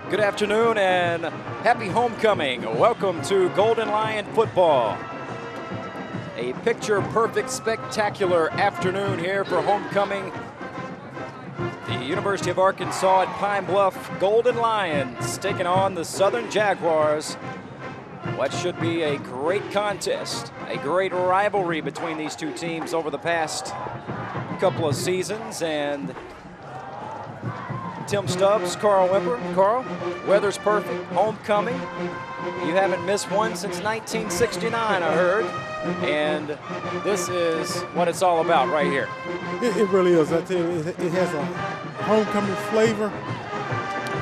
Good afternoon and happy homecoming. Welcome to Golden Lion football. A picture-perfect, spectacular afternoon here for homecoming. The University of Arkansas at Pine Bluff Golden Lions taking on the Southern Jaguars. What should be a great contest, a great rivalry between these two teams over the past couple of seasons. And Tim Stubbs, Carl Wimper. Carl, weather's perfect, homecoming. You haven't missed one since 1969, I heard. And this is what it's all about right here. It really is. I tell you, it has a homecoming flavor,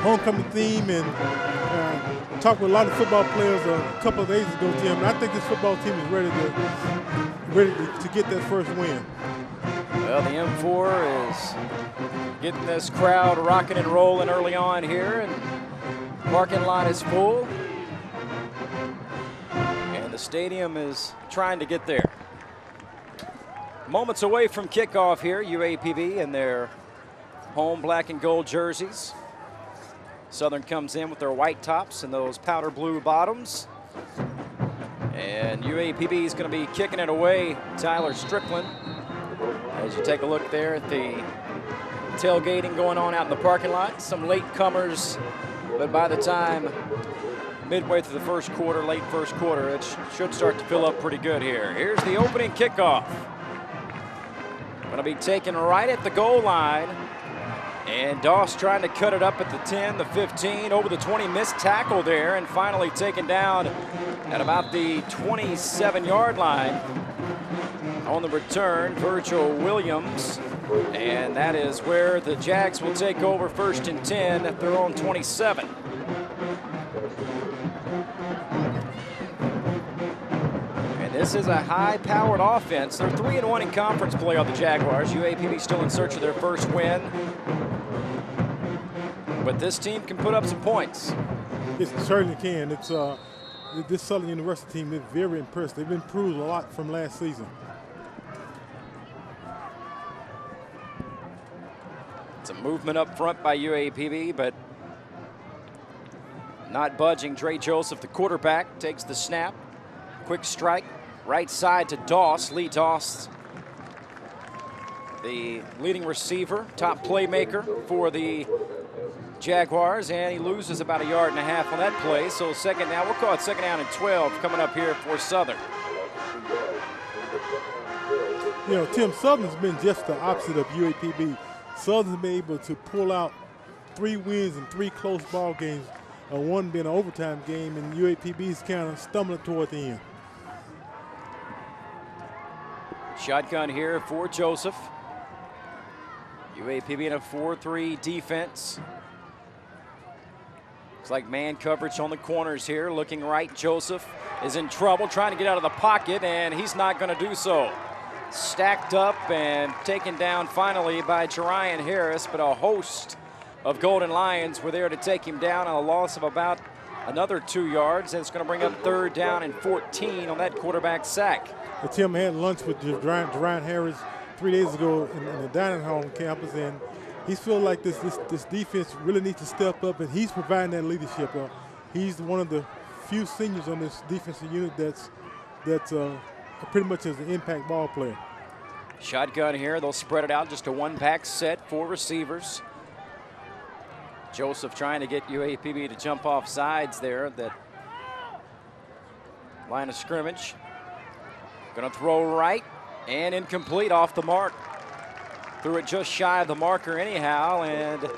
homecoming theme, and talked with a lot of football players a couple of days ago, Tim, and I think this football team is ready to get that first win. Well, the M4 is getting this crowd rocking and rolling early on here, and the parking lot is full. And the stadium is trying to get there. Moments away from kickoff here, UAPB in their home black and gold jerseys. Southern comes in with their white tops and those powder blue bottoms. And UAPB is going to be kicking it away, Tyler Strickland. As you take a look there at the tailgating going on out in the parking lot. Some late comers, but by the time midway through the first quarter, late first quarter, it should start to fill up pretty good here. Here's the opening kickoff. Going to be taken right at the goal line. And Doss trying to cut it up at the 10, the 15, over the 20, missed tackle there, and finally taken down at about the 27-yard line. On the return, Virgil Williams, and that is where the Jags will take over, 1st and 10 at their own 27. And this is a high-powered offense. They're 3-1 in conference play on the Jaguars. UAPB still in search of their first win. But this team can put up some points. It certainly can. It's this Southern University team is very impressed. They've improved a lot from last season. Some movement up front by UAPB, but not budging. Dre Joseph, the quarterback, takes the snap. Quick strike, right side to Doss. Lee Doss, the leading receiver, top playmaker for the Jaguars, and he loses about 1.5 yards on that play. So second down, we'll call it second down and 12 coming up here for Southern. You know, Tim, Southern's been just the opposite of UAPB. Southern's been able to pull out 3 wins in 3 close ball games, one being an overtime game, and UAPB's kind of stumbling toward the end. Shotgun here for Joseph. UAPB in a 4-3 defense. Looks like man coverage on the corners here. Looking right, Joseph is in trouble, trying to get out of the pocket, and he's not going to do so. Stacked up and taken down finally by Jerian Harris, but a host of Golden Lions were there to take him down on a loss of about another 2 yards, and it's going to bring up 3rd down and 14 on that quarterback sack. Well, Tim had lunch with Jerian Harris 3 days ago in the dining hall on campus, and he feels like this defense really needs to step up, and he's providing that leadership. He's one of the few seniors on this defensive unit that's pretty much as an impact ball player. Shotgun here. They'll spread it out. Just a one-pack set, 4 receivers. Joseph trying to get UAPB to jump off sides there. That line of scrimmage. Going to throw right and incomplete off the mark. Threw it just shy of the marker anyhow, and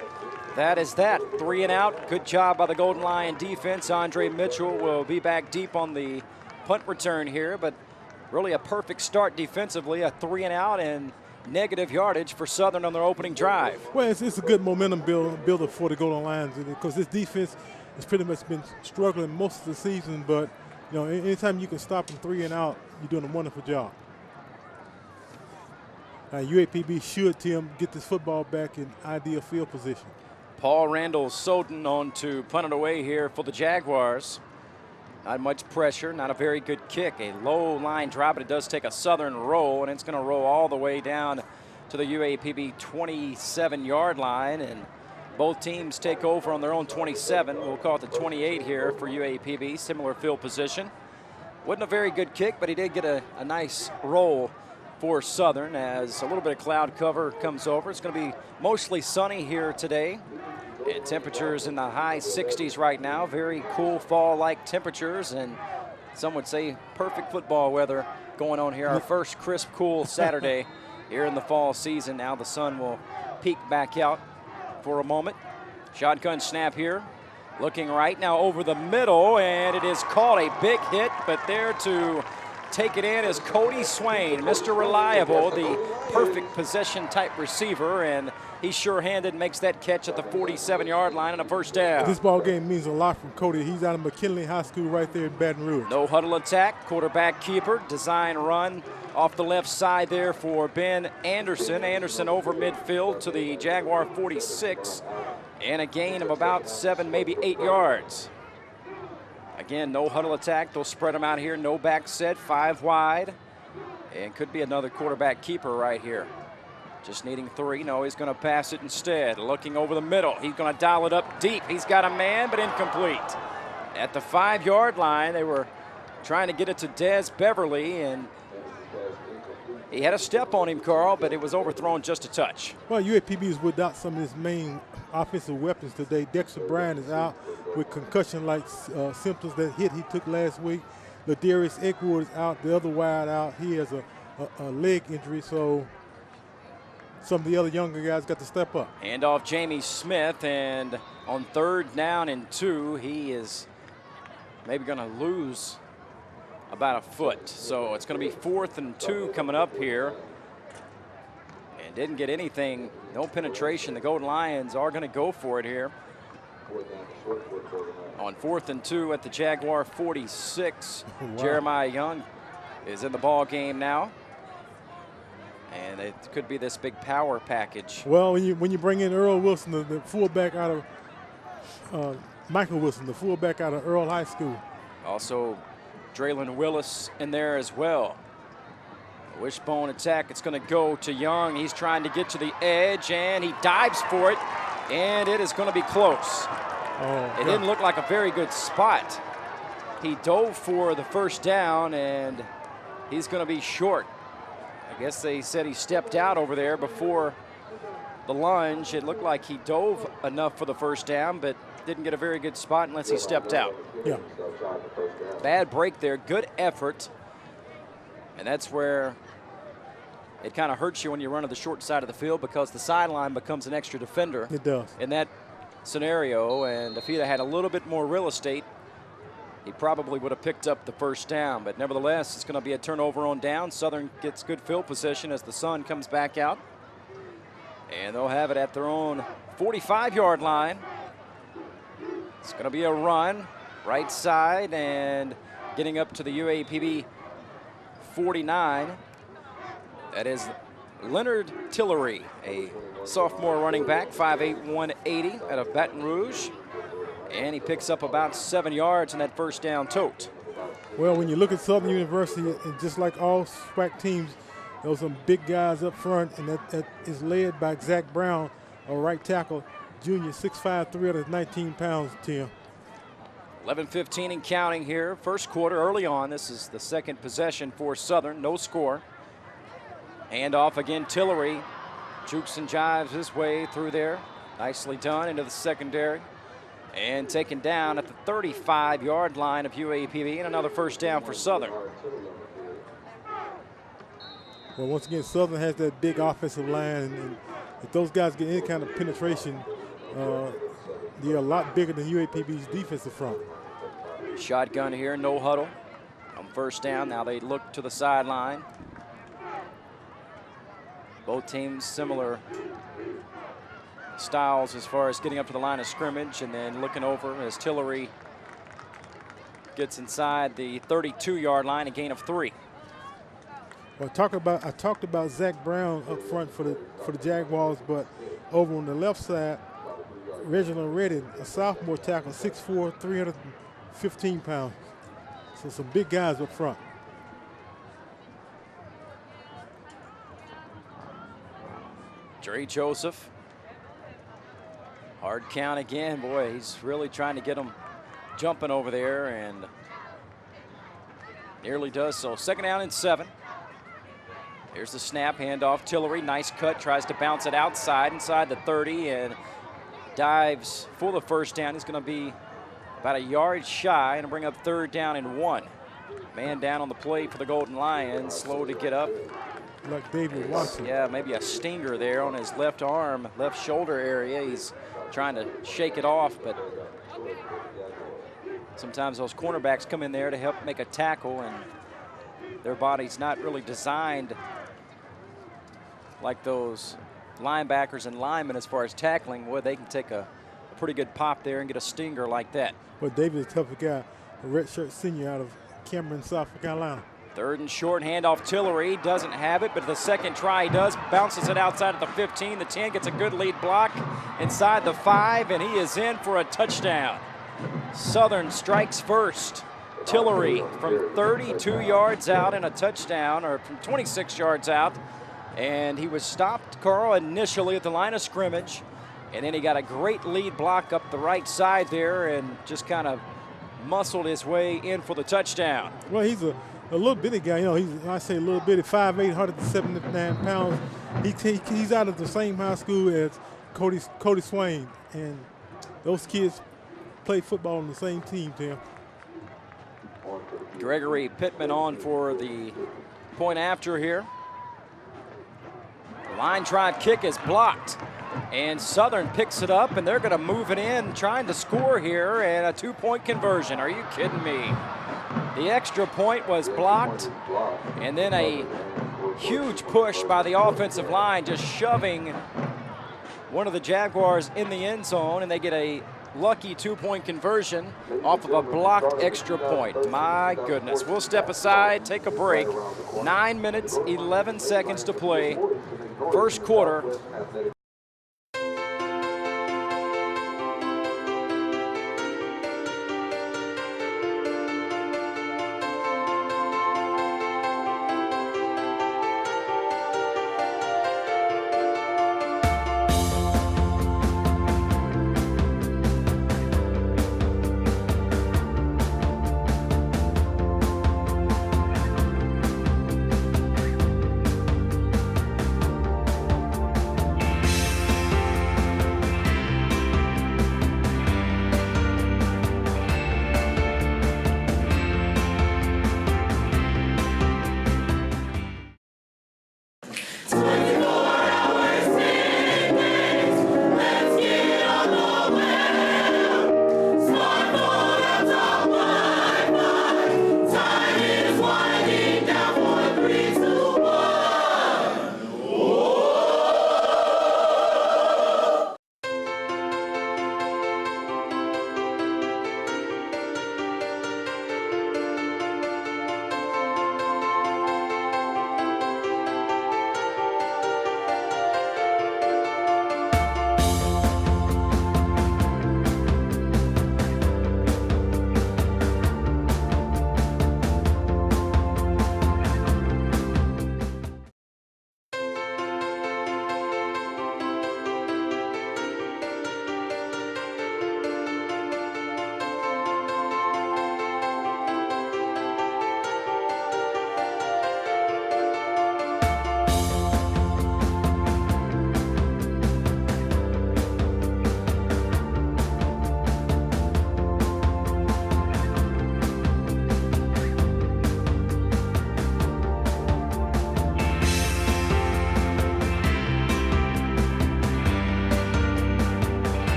that is that. 3 and out. Good job by the Golden Lion defense. Andre Mitchell will be back deep on the punt return here, but really a perfect start defensively, a 3 and out and negative yardage for Southern on their opening drive. Well, it's a good momentum builder for the Golden Lions, because this defense has pretty much been struggling most of the season, but you know, anytime you can stop them 3 and out, you're doing a wonderful job. UAPB should, Tim, get this football back in ideal field position. Paul Randall Soden on to punt it away here for the Jaguars. Not much pressure, not a very good kick. A low line drive, but it does take a Southern roll, and it's going to roll all the way down to the UAPB 27-yard line. And Both teams take over on their own 27. We'll call it the 28 here for UAPB. Similar field position. Wasn't a very good kick, but he did get a nice roll for Southern as a little bit of cloud cover comes over. It's going to be mostly sunny here today. And temperatures in the high 60s right now. Very cool fall-like temperatures, and some would say perfect football weather going on here. Our first crisp, cool Saturday here in the fall season. Now the sun will peek back out for a moment. Shotgun snap here. Looking right now over the middle, and it is called a big hit, but there to take it in is Cody Swain, Mr. Reliable, the perfect possession type receiver, and he sure-handed makes that catch at the 47-yard line and a first down. This ball game means a lot from Cody. He's out of McKinley High School right there in Baton Rouge. No huddle attack, quarterback keeper, design run off the left side there for Ben Anderson. Anderson over midfield to the Jaguar 46, and a gain of about 7, maybe 8 yards. Again, no huddle attack. They'll spread them out here. No back set, 5 wide. And could be another quarterback keeper right here. Just needing 3. No, he's going to pass it instead. Looking over the middle. He's going to dial it up deep. He's got a man, but incomplete. At the 5-yard line, they were trying to get it to Des Beverly, and he had a step on him, Carl, but it was overthrown just a touch. Well, UAPB is without some of his main offensive weapons today. Dexter Bryan is out with concussion-like symptoms that hit he took last week. Ladarius Eckwood is out, the other wide out. He has a leg injury, so some of the other younger guys got to step up. Hand off Jamie Smith, and on 3rd down and 2, he is maybe going to lose about a foot. So it's going to be 4th and 2 coming up here. And didn't get anything, no penetration. The Golden Lions are going to go for it here. On 4th and 2 at the Jaguar 46. Wow. Jeremiah Young is in the ball game now. And it could be this big power package. Well, when you bring in Earl Wilson, the fullback out of Michael Wilson, the fullback out of Earl High School. Also, Draylon Willis in there as well. Wishbone attack. It's going to go to Young. He's trying to get to the edge, and he dives for it, and it is going to be close. It didn't look like a very good spot. He dove for the first down, and he's going to be short. I guess they said he stepped out over there before the lunge. It looked like he dove enough for the first down, but didn't get a very good spot unless he stepped out. Yeah. Bad break there, good effort. And that's where it kind of hurts you when you run to the short side of the field, because the sideline becomes an extra defender. It does. In that scenario, and if he'd have had a little bit more real estate, he probably would have picked up the first down. But nevertheless, it's going to be a turnover on down. Southern gets good field position as the sun comes back out. And they'll have it at their own 45-yard line. It's going to be a run, right side, and getting up to the UAPB 49. That is Leonard Tillery, a sophomore running back, 5'8", 180 out of Baton Rouge. And he picks up about 7 yards in that first down tote. Well, when you look at Southern University, and just like all SWAC teams, there's some big guys up front, and that is led by Zach Brown, a right tackle, junior, 6'5", 319 pounds, Tim. 11:15 and counting here. First quarter early on. This is the second possession for Southern. No score. Hand off again, Tillery. Jukes and jives his way through there. Nicely done into the secondary. And taken down at the 35-yard line of UAPB, and another first down for Southern. Well, once again, Southern has that big offensive line, and if those guys get any kind of penetration, they're a lot bigger than UAPB's defensive front. Shotgun here, no huddle. On first down, now they look to the sideline. Both teams similar styles as far as getting up to the line of scrimmage and then looking over as Tillery gets inside the 32-yard line, a gain of 3. Well, I talked about Zach Brown up front for the Jaguars, but over on the left side, Reginald Redding, a sophomore tackle, 6'4", 315 pounds. So some big guys up front. Dre Joseph Hard count again. Boy, he's really trying to get him jumping over there, and nearly does so. 2nd down and 7. Here's the snap, handoff. Tillery, nice cut, tries to bounce it outside, inside the 30, and dives for the 1st down. He's going to be about a yard shy and bring up 3rd down and 1. Man down on the plate for the Golden Lions, slow to get up. Like David Watson. Yeah, maybe a stinger there on his left arm, left shoulder area. He's trying to shake it off, but sometimes those cornerbacks come in there to help make a tackle, and their body's not really designed like those linebackers and linemen as far as tackling. Boy, they can take a pretty good pop there and get a stinger like that. But David is a tough guy, a redshirt senior out of Cameron, South Carolina. 3rd and short, handoff. Tillery doesn't have it, but the 2nd try he does. Bounces it outside of the 15. The 10 gets a good lead block inside the 5, and he is in for a touchdown. Southern strikes first. Tillery from 32 yards out and a touchdown, or from 26 yards out. And he was stopped, Carl, initially at the line of scrimmage. And then he got a great lead block up the right side there and just kind of muscled his way in for the touchdown. Well, he's a little bitty guy. You know, I say a little bitty, 5'8", 179 pounds. He's out of the same high school as Cody Swain. And those kids play football on the same team, Tim. Gregory Pittman on for the point after here. The line drive kick is blocked, and Southern picks it up, and they're going to move it in, trying to score here, and a 2-point conversion. Are you kidding me? The extra point was blocked, and then a huge push by the offensive line, just shoving one of the Jaguars in the end zone, and they get a lucky 2-point conversion off of a blocked extra point. My goodness. We'll step aside, take a break. 9 minutes, 11 seconds to play. 1st quarter.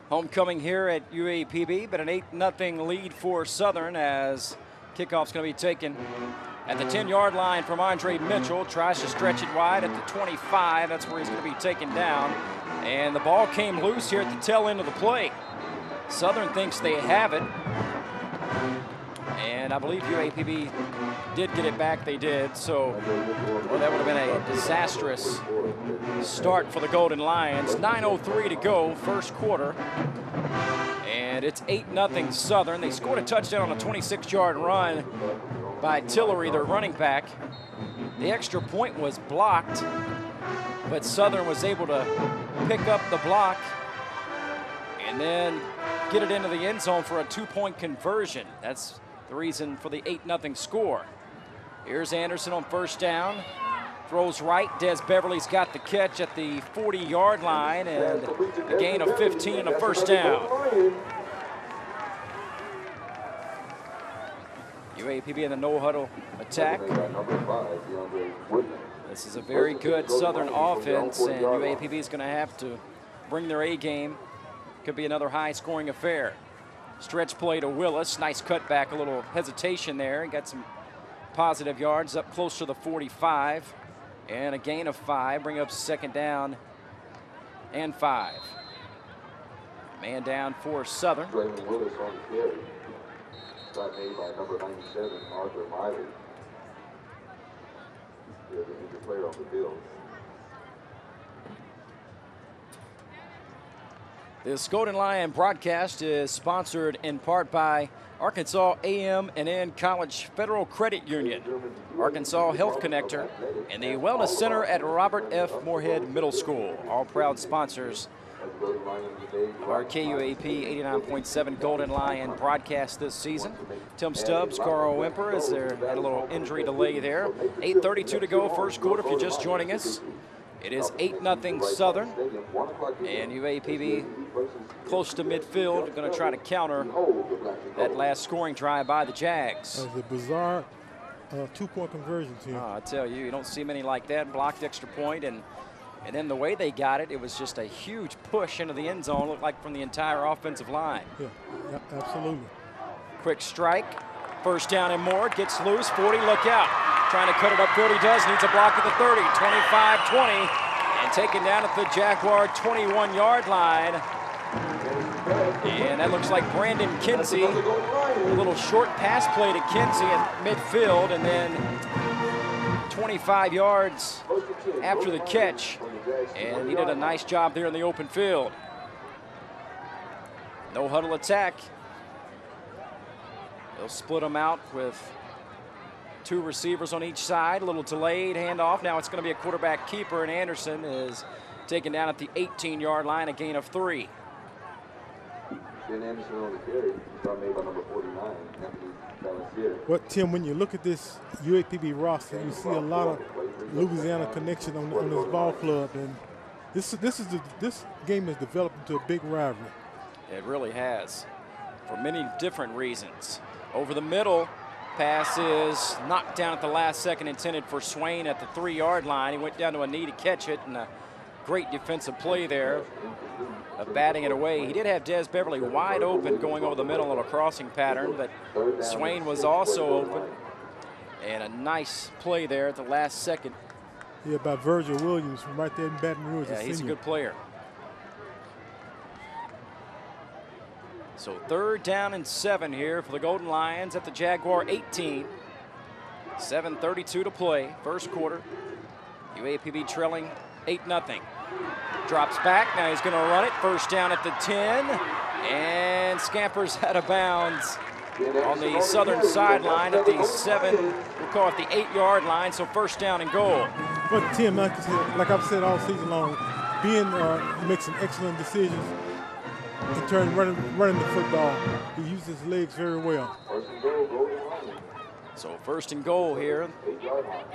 Homecoming here at UAPB, but an 8-0 lead for Southern as kickoff's going to be taken at the 10-yard line from Andre Mitchell. Tries to stretch it wide at the 25. That's where he's going to be taken down. And the ball came loose here at the tail end of the play. Southern thinks they have it. And I believe UAPB did get it back. They did. So, well, that would have been a disastrous start for the Golden Lions. 9:03 to go, 1st quarter. And it's 8-0 Southern. They scored a touchdown on a 26-yard run by Tillery, their running back. The extra point was blocked, but Southern was able to pick up the block and then get it into the end zone for a 2-point conversion. That's the reason for the 8-0 score. Here's Anderson on first down. Throws right. Des Beverly's got the catch at the 40-yard line, and a gain of 15 and a first down. UAPB in the no-huddle attack. This is a very good Southern offense, and UAPB is going to have to bring their A game. Could be another high-scoring affair. Stretch play to Willis. Nice cutback, a little hesitation there. Got some positive yards up close to the 45. And a gain of 5, bring up second down and 5. Man down for Southern. Willis on the carry. Shot made by number 97, Arthur Miley. Here's an injured player on the field. This Golden Lion broadcast is sponsored in part by Arkansas A&M College Federal Credit Union, Arkansas Health Connector, and the Wellness Center at Robert F. Moorhead Middle School, all proud sponsors of our KUAP 89.7 Golden Lion broadcast this season. Tim Stubbs, Carl Wimper, as they had a little injury delay there. 8:32 to go, first quarter, if you're just joining us. It is 8-0 Southern, and UAPB close to midfield, going to try to counter that last scoring drive by the Jags. That was a bizarre 2-point conversion, Tim. I tell you, you don't see many like that. Blocked extra point, and then the way they got it, it was just a huge push into the end zone, looked like from the entire offensive line. Yeah, absolutely. Quick strike, first down and more, gets loose, 40, look out. Trying to cut it upfield, he does, needs a block at the 30, 25-20, and taken down at the Jaguar 21-yard line. And that looks like Brandon Kinsey. A little short pass play to Kinsey at midfield, and then 25 yards after the catch. And he did a nice job there in the open field. No huddle attack. They'll split them out with 2 receivers on each side. A little delayed handoff. Now it's going to be a quarterback keeper, and Anderson is taken down at the 18-yard line, a gain of 3. Anderson on the carry, shot made by number 49, Anthony Valencier. Well, Tim, when you look at this UAPB roster, you see a lot of Louisiana connection on this ball club, and this game has developed into a big rivalry. It really has, for many different reasons. Over the middle, pass is knocked down at the last second, intended for Swain at the 3-yard line. He went down to a knee to catch it, and a great defensive play there of batting it away. He did have Des Beverly wide open going over the middle on a crossing pattern, but Swain was also open. And a nice play there at the last second. Yeah, by Virgil Williams from right there in Baton Rouge. Yeah, he's a good player. So 3rd down and 7 here for the Golden Lions at the Jaguar 18. 7:32 to play, first quarter. UAPB trailing 8-0. Drops back, now he's gonna run it. First down at the 10, and scampers out of bounds on the Southern sideline at the 7, we'll call it the 8-yard line, so first down and goal. But Tim, like I've said all season long, makes some excellent decisions in terms of running the football. He uses his legs very well. So first and goal here.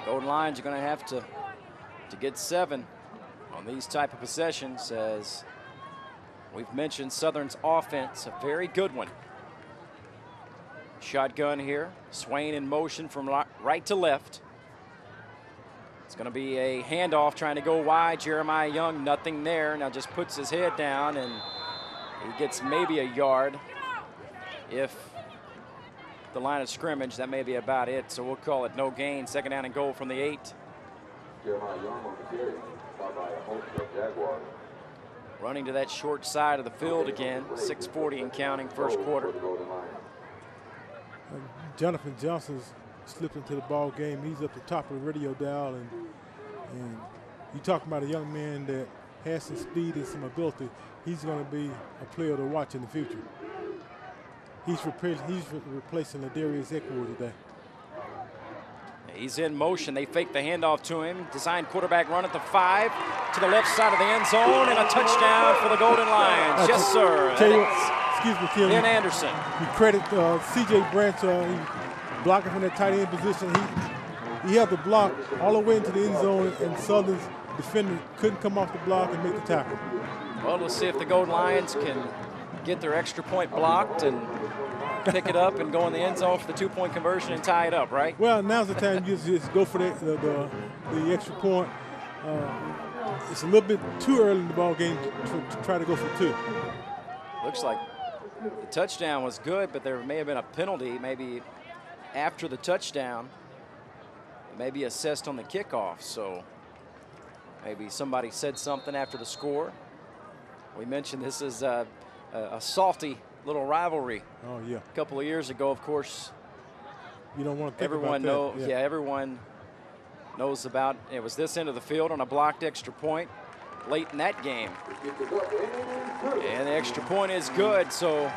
Golden Lions are gonna have to get 7 on these type of possessions, as we've mentioned Southern's offense, a very good one. Shotgun here, Swain in motion from right to left. It's going to be a handoff trying to go wide. Jeremiah Young, nothing there. Now just puts his head down, and he gets maybe a yard. If the line of scrimmage, that may be about it. So we'll call it no gain. Second down and goal from the 8. Jeremiah Young on the carry. Running to that short side of the field again, 6:40 and counting, first quarter. Jonathan Johnson's slipped into the ball game. He's up the top of the radio dial, and you talk about a young man that has some speed and some ability. He's going to be a player to watch in the future. He's replacing Ladarius Eckwood today. He's in motion. They fake the handoff to him. Design quarterback run at the 5 to the left side of the end zone, and a touchdown for the Golden Lions. Yes, sir. Excuse me, Tim. Ben Anderson. You credit C.J. Branch. He blocking from that tight end position. He had the block all the way into the end zone, and Southern's defender couldn't come off the block and make the tackle. Well, let's see if the Golden Lions can get their extra point blocked and pick it up and go in the end zone for the 2-point conversion and tie it up, right? Well, now's the time you just go for the extra point. It's a little bit too early in the ball game to try to go for 2. Looks like the touchdown was good, but there may have been a penalty maybe after the touchdown, maybe assessed on the kickoff. So maybe somebody said something after the score. We mentioned this is a salty little rivalry. Oh yeah. A couple of years ago, of course. You don't want to think everyone about that. Yeah, everyone knows about it. Was this end of the field on a blocked extra point late in that game, and the extra point is good. So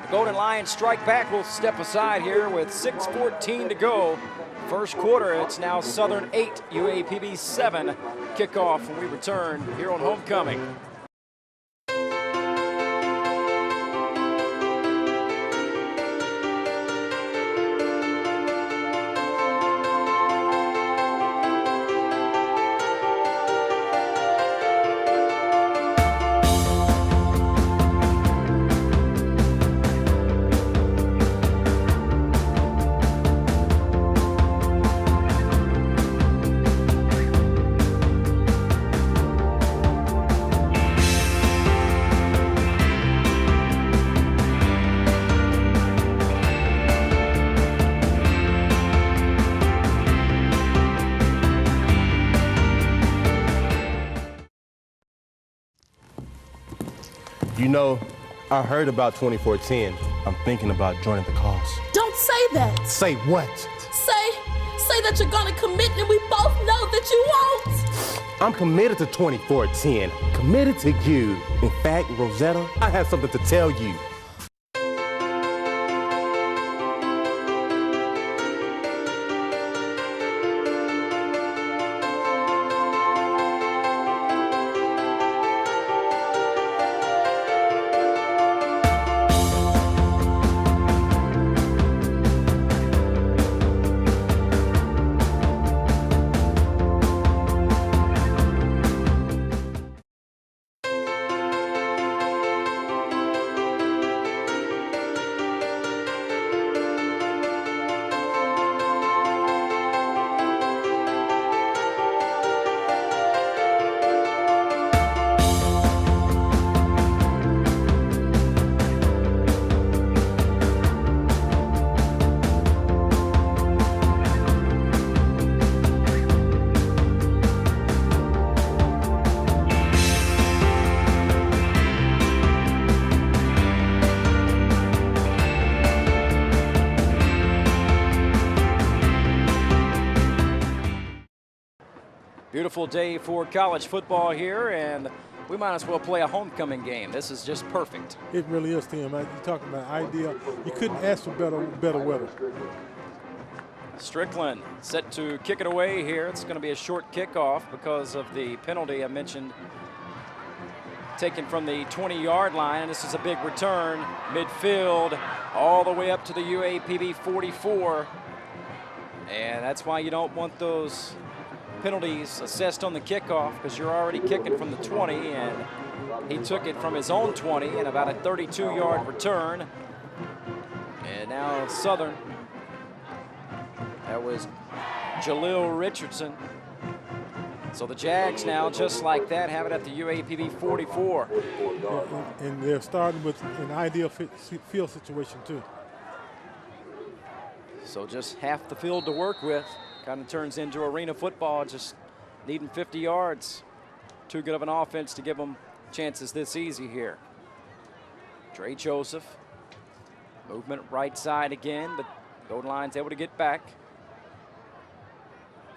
the Golden Lions strike back. We'll step aside here with 6:14 to go. First quarter. It's now Southern 8, UAPB 7. Kickoff when we return here on Homecoming. You know, I heard about 2410. I'm thinking about joining the cause. Don't say that. Say what? Say that you're gonna commit, and we both know that you won't. I'm committed to 2410. Committed to you. In fact, Rosetta, I have something to tell you. Beautiful day for college football here, and we might as well play a homecoming game. This is just perfect. It really is, Tim. You're talking about ideal. You couldn't ask for better weather. Strickland set to kick it away here. It's going to be a short kickoff because of the penalty I mentioned, taken from the 20-yard line. And this is a big return, midfield, all the way up to the UAPB 44. And that's why you don't want those penalties assessed on the kickoff, because you're already kicking from the 20, and he took it from his own 20 and about a 32-yard return. And now Southern, that was Jaleel Richardson. So the Jags now, just like that, have it at the UAPB 44. And they're starting with an ideal field situation too. So just half the field to work with. Kind of turns into arena football, just needing 50 yards. Too good of an offense to give them chances this easy here. Dre Joseph, movement right side again, but Golden Lions able to get back.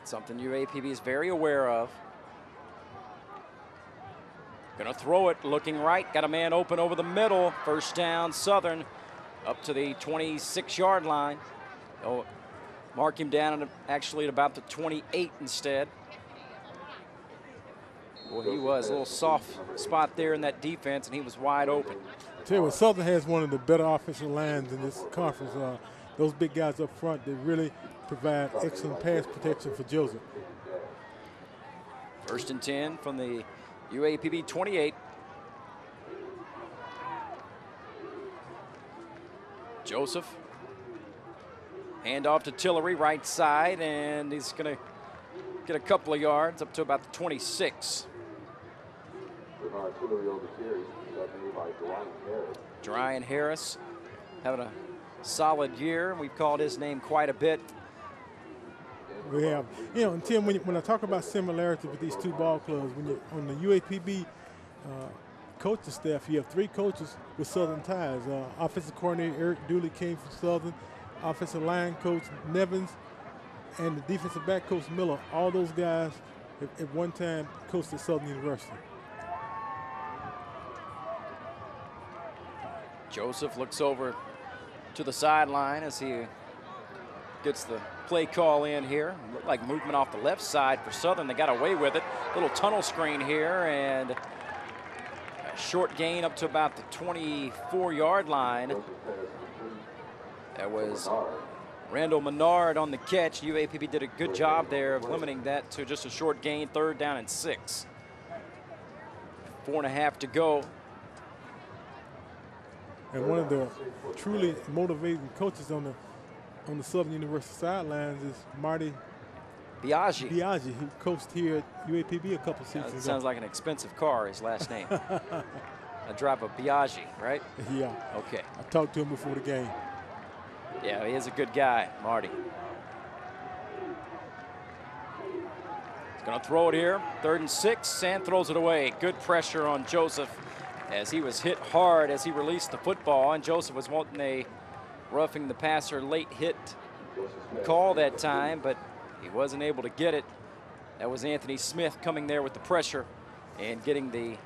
Something UAPB is very aware of. Gonna throw it, looking right, got a man open over the middle. First down, Southern, up to the 26-yard line. Oh, Mark him down actually at about the 28 instead. Well, he was a little soft spot there in that defense, and he was wide open. Tell you what, Southern has one of the better offensive lines in this conference. Those big guys up front, they really provide excellent pass protection for Joseph. 1st and 10 from the UAPB 28. Joseph. Hand off to Tillery, right side, and he's going to get a couple of yards up to about the 26. Dryan Harris having a solid year. We've called his name quite a bit. We have, you know, and Tim, when I talk about similarity with these two ball clubs, when you're on the UAPB coaching staff, you have 3 coaches with Southern ties. Offensive coordinator Eric Dooley came from Southern, offensive line coach Nevins, and the defensive back coach Miller. All those guys at one time coached at Southern University. Joseph looks over to the sideline as he gets the play call in here. Looked like movement off the left side for Southern. They got away with it. Little tunnel screen here, and a short gain up to about the 24-yard line. That was Randall Menard on the catch. UAPB did a good job there of limiting that to just a short gain, 3rd down and 6. 4.5 to go. And one of the truly motivating coaches on the Southern University sidelines is Marty Biaggi, who coached here at UAPB a couple seasons ago. Sounds like an expensive car, his last name. I drive a Biaggi, right? Yeah. Okay. I talked to him before the game. Yeah, he is a good guy, Marty. He's going to throw it here. 3rd and 6, and throws it away. Good pressure on Joseph as he was hit hard as he released the football, and Joseph was wanting a roughing the passer late hit call that time, but he wasn't able to get it. That was Anthony Smith coming there with the pressure and getting the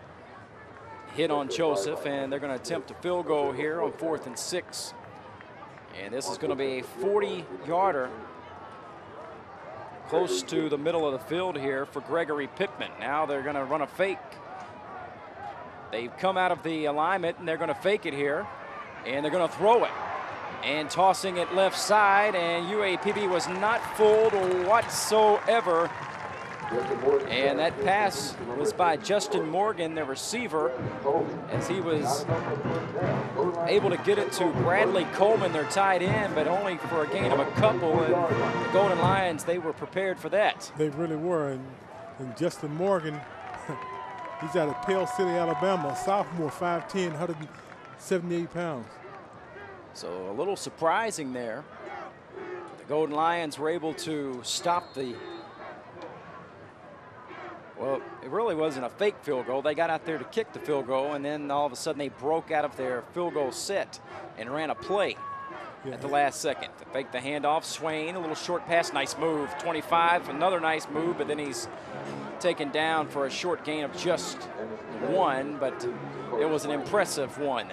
hit on Joseph, and they're going to attempt a field goal here on 4th and 6. And this is going to be a 40-yarder close to the middle of the field here for Gregory Pittman. Now they're going to run a fake. They've come out of the alignment, and they're going to fake it here, and they're going to throw it. And tossing it left side, and UAPB was not fooled whatsoever. And that pass was by Justin Morgan, the receiver, as he was able to get it to Bradley Coleman, their tight end, but only for a gain of a couple. And the Golden Lions, they were prepared for that. They really were. And Justin Morgan, he's out of Pell City, Alabama, a sophomore, 5'10", 178 pounds. So a little surprising there. The Golden Lions were able to stop the, well, it really wasn't a fake field goal. They got out there to kick the field goal, and then all of a sudden they broke out of their field goal set and ran a play at the last second. To fake the handoff, Swain, a little short pass, nice move. 25, another nice move, but then he's taken down for a short gain of just 1, but it was an impressive one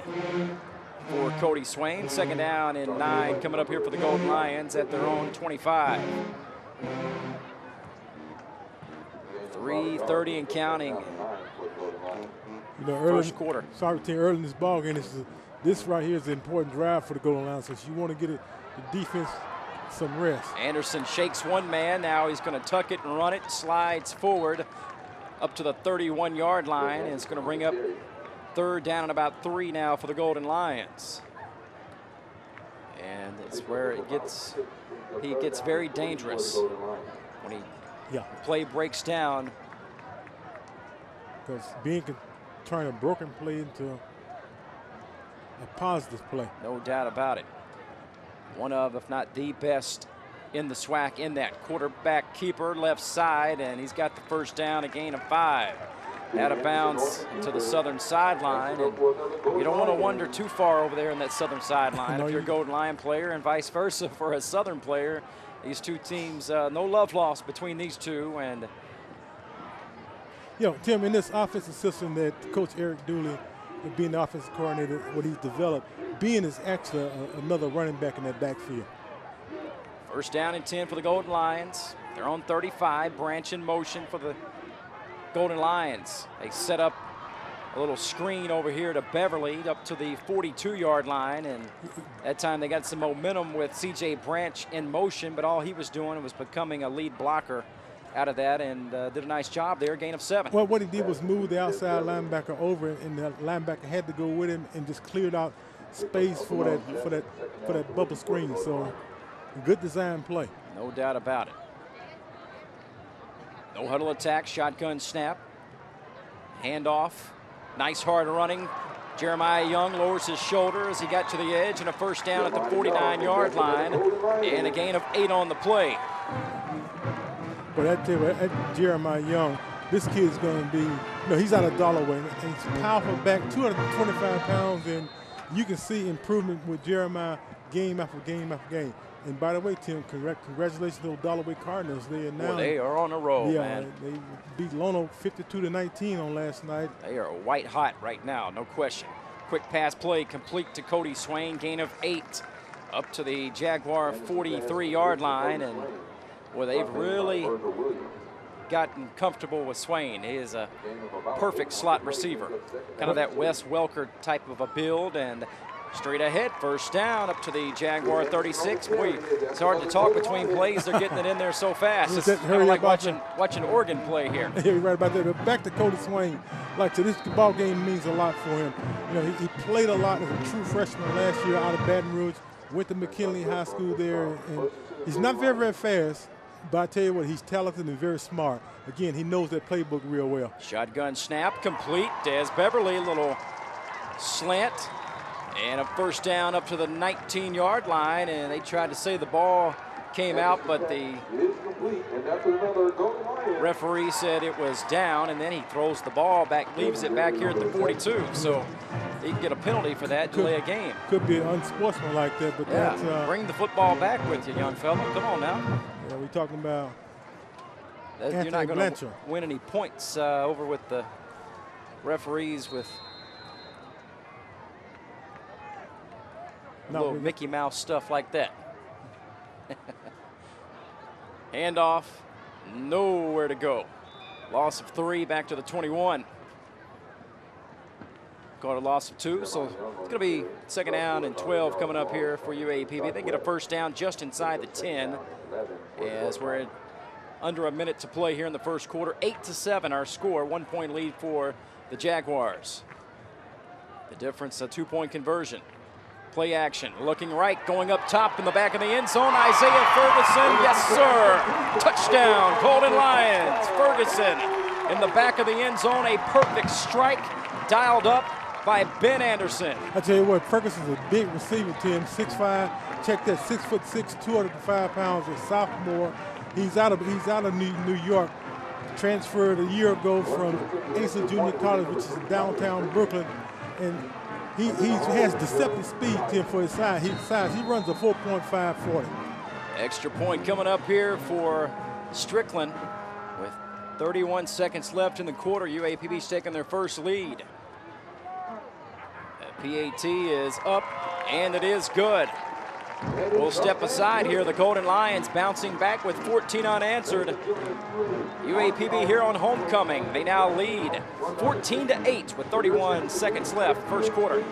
for Cody Swain. 2nd down and 9 coming up here for the Golden Lions at their own 25. 3:30 and counting. You know, early, first quarter. Sorry, team, early in this ball game, this right here is an important drive for the Golden Lions, because you want to get the defense some rest. Anderson shakes one man. Now he's going to tuck it and run it. Slides forward up to the 31-yard line, and it's going to bring up 3rd down and about 3 now for the Golden Lions. And it's where he gets very dangerous when the play breaks down. Because being turn a broken play into a positive play. No doubt about it. One of, if not the best in the SWAC in that. Quarterback keeper left side, and he's got the 1st down, a gain of 5. Out of bounds to the Southern sideline, and you don't want to wander too far over there in that Southern sideline if you're a Golden Lion player, and vice versa for a Southern player. These two teams, no love lost between these two. And you know, Tim, in this offensive system that Coach Eric Dooley, being the offensive coordinator, what he's developed, being is actually another running back in that backfield. First down and 10 for the Golden Lions. They're on 35. Branch in motion for the Golden Lions. They set up a little screen over here to Beverly up to the 42-yard line, and that time they got some momentum with C.J. Branch in motion, but all he was doing was becoming a lead blocker out of that, and did a nice job there, gain of 7. Well, what he did was move the outside linebacker over, and the linebacker had to go with him and just cleared out space for that bubble screen. So good design play. No doubt about it. No huddle attack, shotgun snap, handoff. Nice hard running. Jeremiah Young lowers his shoulder as he got to the edge, and a first down at the 49-yard line, and a gain of 8 on the play. But I tell you what, that Jeremiah Young, this kid's going to be, he's out of Dollarway, and he's a powerful back, 225 pounds, and you can see improvement with Jeremiah game after game after game. And by the way, Tim, congratulations to those Dollarway Cardinals. They are now. Well, they are on a roll, man. They beat Lono 52-19 on last night. They are white hot right now, no question. Quick pass play complete to Cody Swain, gain of 8 up to the Jaguar 43-yard line, and well, they've really gotten comfortable with Swain. He is a perfect slot receiver, kind of that Wes Welker type of a build, and straight ahead, first down up to the Jaguar 36. Boy, it's hard to talk between plays. They're getting it in there so fast. It's kind of like watching Oregon play here. Yeah, you're right about that. But back to Cody Swain. Like, so this ball game means a lot for him. He played a lot as a true freshman last year out of Baton Rouge. Went to McKinley High School there, and he's not very, very fast. But I tell you what, he's talented and very smart. Again, he knows that playbook real well. Shotgun snap complete. Des Beverly, little slant. And a first down up to the 19-yard line, and they tried to say the ball came out, but the referee said it was down, and then he throws the ball back, leaves it back here at the 42. So he can get a penalty for that, delay a game. Could be unsportsmanlike that, but yeah, that's bring the football back with you, young fella. Come on now. Yeah, we're talking about You're not going to win any points over with the referees with little Mickey Mouse stuff like that. Handoff, nowhere to go. Loss of 3 back to the 21. Got a loss of 2, so it's going to be second down and 12 coming up here for UAPB. They get a first down just inside the 10 as we're under a minute to play here in the first quarter. 8-7 our score, 1-point lead for the Jaguars. The difference, a 2-point conversion. Play action, looking right, going up top in the back of the end zone. Isaiah Ferguson, yes sir, touchdown, Golden Lions. Ferguson in the back of the end zone, a perfect strike, dialed up by Ben Anderson. I tell you what, Ferguson's a big receiver, Tim, 6'5", check that, 6'6", 205 pounds, a sophomore. He's out of New York, transferred a year ago from Asa Junior College, which is in downtown Brooklyn, and he has deceptive speed, Tim, for his size. He runs a 4.5 40. Extra point coming up here for Strickland with 31 seconds left in the quarter. UAPB's taking their first lead. The PAT is up, and it is good. We'll step aside here. The Golden Lions bouncing back with 14 unanswered. UAPB here on homecoming. They now lead 14-8 with 31 seconds left, first quarter.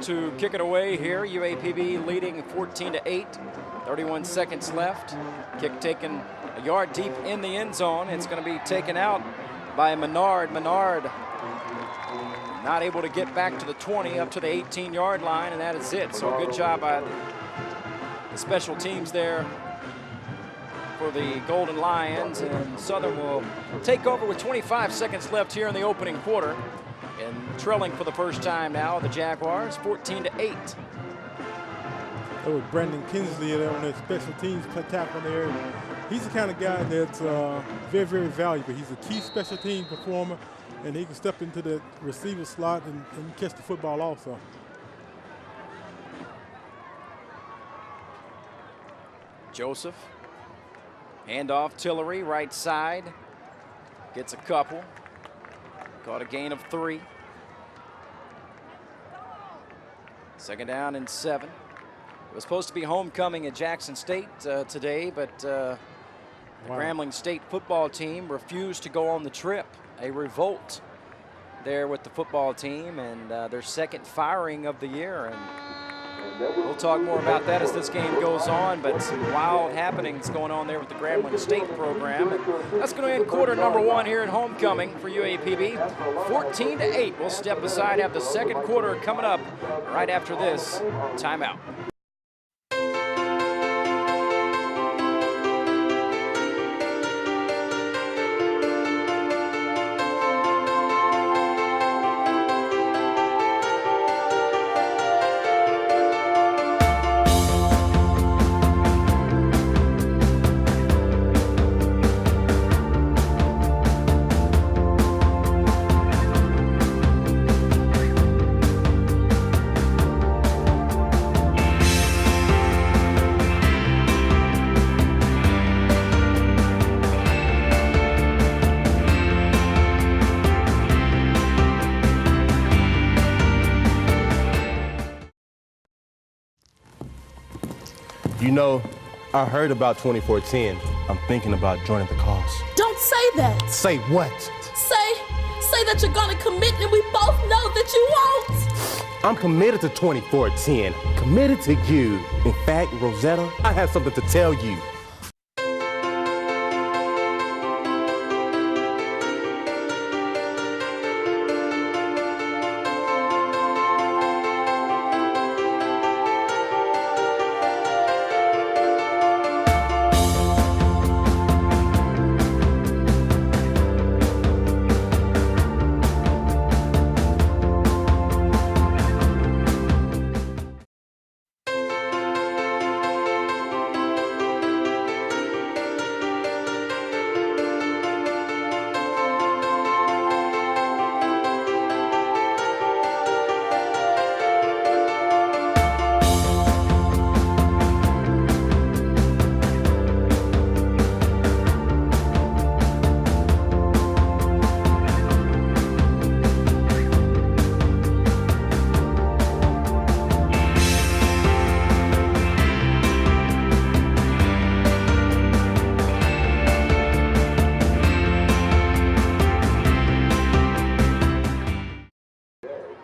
to kick it away here. UAPB leading 14-8. 31 seconds left. Kick taken a yard deep in the end zone. It's going to be taken out by Menard. Menard not able to get back to the 20, up to the 18-yard line, and that is it. So good job by the special teams there for the Golden Lions, and Southern will take over with 25 seconds left here in the opening quarter, and trailing for the first time now, the Jaguars, 14-8. That was Brandon Kinsley there on that special teams tackle there. He's the kind of guy that's very, very valuable. He's a key special team performer, and he can step into the receiver slot and catch the football also. Joseph, handoff, Tillery, right side, gets a couple, caught a gain of 3. Second down and 7. It was supposed to be homecoming at Jackson State today, but the Grambling State football team refused to go on the trip. A revolt there with the football team, and their second firing of the year. And we'll talk more about that as this game goes on, but some wild happenings going on there with the Grambling State program. And that's going to end quarter number 1 here at homecoming for UAPB. 14-8. We'll step aside, have the second quarter coming up right after this timeout. You know, I heard about 2410. I'm thinking about joining the cause. Don't say that. Say what? Say that you're gonna commit, and we both know that you won't. I'm committed to 2410. Committed to you. In fact, Rosetta, I have something to tell you.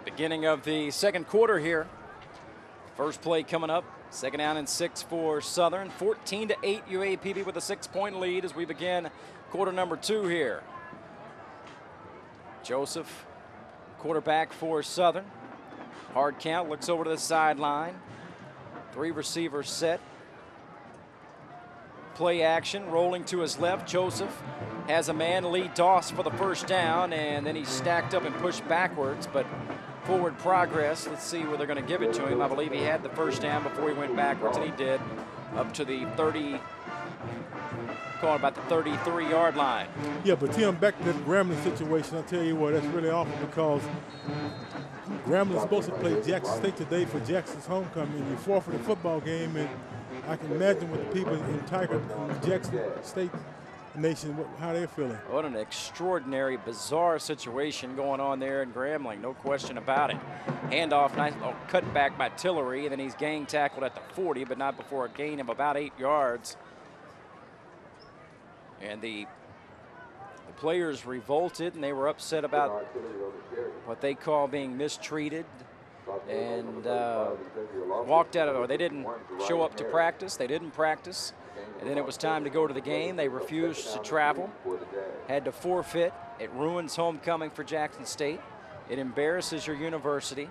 Beginning of the second quarter here. First play coming up. Second down and 6 for Southern. 14-8 UAPB with a 6-point lead as we begin quarter number 2 here. Joseph, quarterback for Southern. Hard count, looks over to the sideline. 3 receivers set. Play action, rolling to his left. Joseph has a man, Lee Doss, for the first down, and then he's stacked up and pushed backwards, but forward progress. Let's see where they're going to give it to him. I believe he had the first down before he went backwards, and he did, up to the 30, calling about the 33-yard line. Yeah, but Tim, back to the Grambling situation, I'll tell you what, that's really awful because Grambling's supposed to play Jackson State today for Jackson's homecoming. You forfeit a football game, and I can imagine what the people in Jackson State Nation, how they're feeling. What an extraordinary, bizarre situation going on there in Grambling, no question about it. Handoff, nice little cut back by Tillery, and then he's gang tackled at the 40, but not before a gain of about 8 yards. And the players revolted, and they were upset about what they call being mistreated. and walked out of it. Or they didn't show up to practice. They didn't practice. And then it was time to go to the game. They refused to travel, had to forfeit. It ruins homecoming for Jackson State. It embarrasses your university.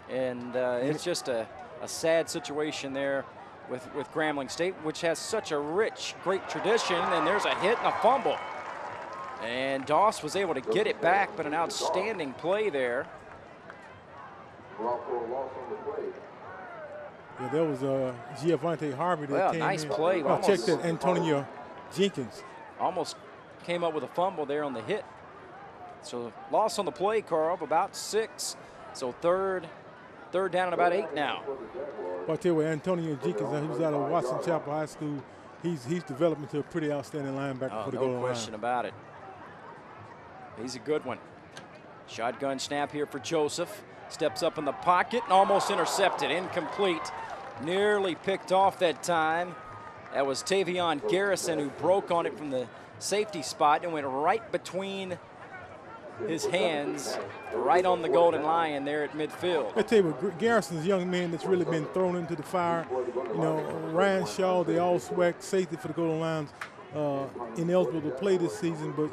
And it's just a sad situation there with Grambling State, which has such a rich, great tradition. And there's a hit and a fumble. And Doss was able to get it back, but an outstanding play there. Yeah, there was Giovanni Harvey that well, came nice in. play. Oh, check that, Antonio Jenkins. Almost came up with a fumble there on the hit. So loss on the play, Carl, of about 6. So third down and about 8 now. Well, I tell you what, Antonio Jenkins, who's out of Watson Chapel High School, he's developed into a pretty outstanding linebacker for the goal line. No question about it. He's a good one. Shotgun snap here for Joseph. Steps up in the pocket and almost intercepted. Incomplete. Nearly picked off that time. That was Tavion Garrison who broke on it from the safety spot and went right between his hands, right on the golden lion there at midfield. I tell you what, Garrison's a young man that's really been thrown into the fire. You know, Ryan Shaw, the all-SWAC safety for the golden lions, ineligible to play this season, but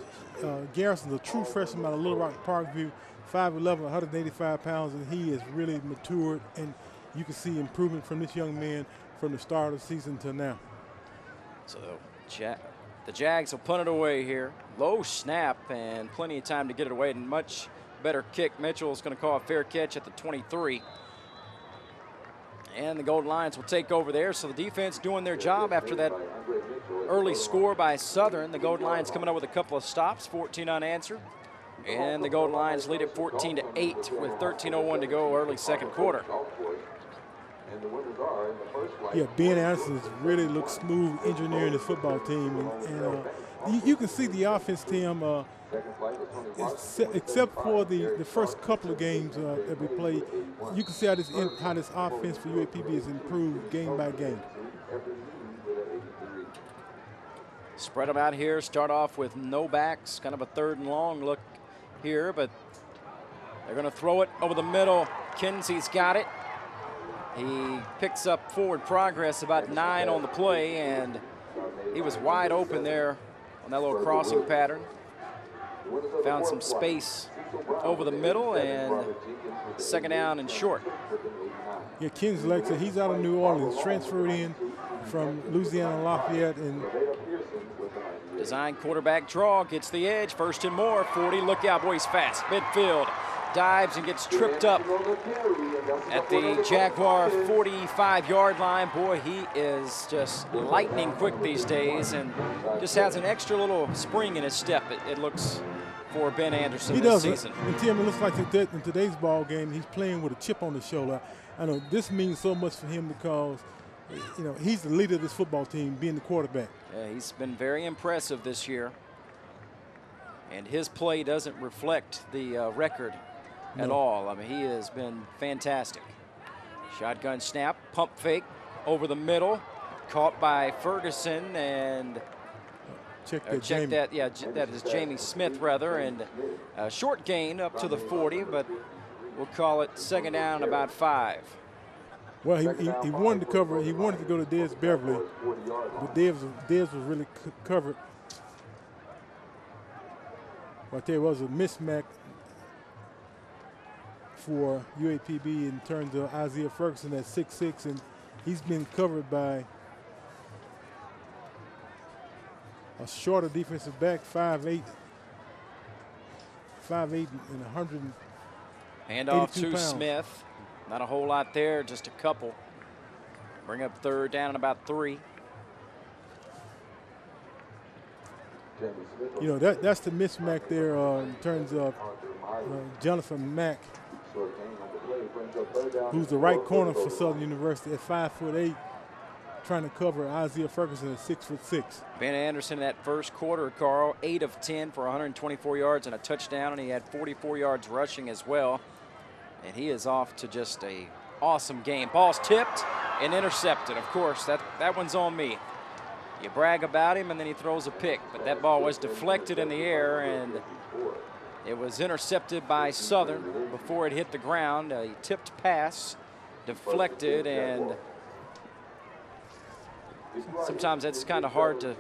Garrison's a true freshman out of Little Rock Parkview, 5'11", 185 pounds, and he has really matured, and you can see improvement from this young man from the start of the season to now. So the Jags will punt it away here. Low snap and plenty of time to get it away, and much better kick. Mitchell's going to call a fair catch at the 23. And the Golden Lions will take over there. So the defense doing their job after that early score by Southern. The Golden Lions coming up with a couple of stops, 14 unanswered. And the Golden Lions lead at 14-8 with 13:01 to go, early second quarter. Yeah, Ben Anderson really looks smooth engineering his football team. And you can see the offense team, except for the first couple of games that we played, you can see how this offense for UAPB has improved game by game. Spread them out here, start off with no backs, kind of a 3rd and long look here, but they're going to throw it over the middle. Kinsey's got it. He picks up forward progress, about 9 on the play, and he was wide open there on that little crossing pattern. Found some space over the middle, and 2nd down and short. Yeah, Kinsey, like I said, he's out of New Orleans, transferred in from Louisiana Lafayette, and design quarterback draw, gets the edge, 1st and more, 40, look out, boy, he's fast, midfield, dives and gets tripped up at the Jaguar 45-yard line. Boy, he is just lightning quick these days and just has an extra little spring in his step, it looks, for Ben Anderson this season. And Tim, it looks like in today's ball game, he's playing with a chip on his shoulder. I know this means so much for him because, you know, he's the leader of this football team, being the quarterback. Yeah, he's been very impressive this year. And his play doesn't reflect the record at all. I mean, he has been fantastic. Shotgun snap, pump fake over the middle, caught by Ferguson, and that is Jamie Smith rather, and a short gain up to the 40, but we'll call it 2nd down, about 5. Well, he wanted to cover. He wanted to go to Dez Beverly, but Dez was really covered. Well, I tell you, it was a mismatch for UAPB in terms of Isaiah Ferguson at 6'6", and he's been covered by a shorter defensive back, 5'8", and 100. Handoff to pounds. Smith. Not a whole lot there, just a couple. Bring up 3rd down and about 3. You know, that's the mismatch there in terms of Jonathan Mack, who's the right corner for Southern University at 5'8", trying to cover Isaiah Ferguson at 6'6". Ben Anderson in that first quarter, Carl, 8 of 10 for 124 yards and a touchdown, and he had 44 yards rushing as well. And he is off to just a awesome game. Ball's tipped and intercepted. Of course, that one's on me. You brag about him and then he throws a pick, but that ball was deflected in the air, and It was intercepted by Southern before it hit the ground. A tipped pass, deflected, and sometimes that's kind of hard to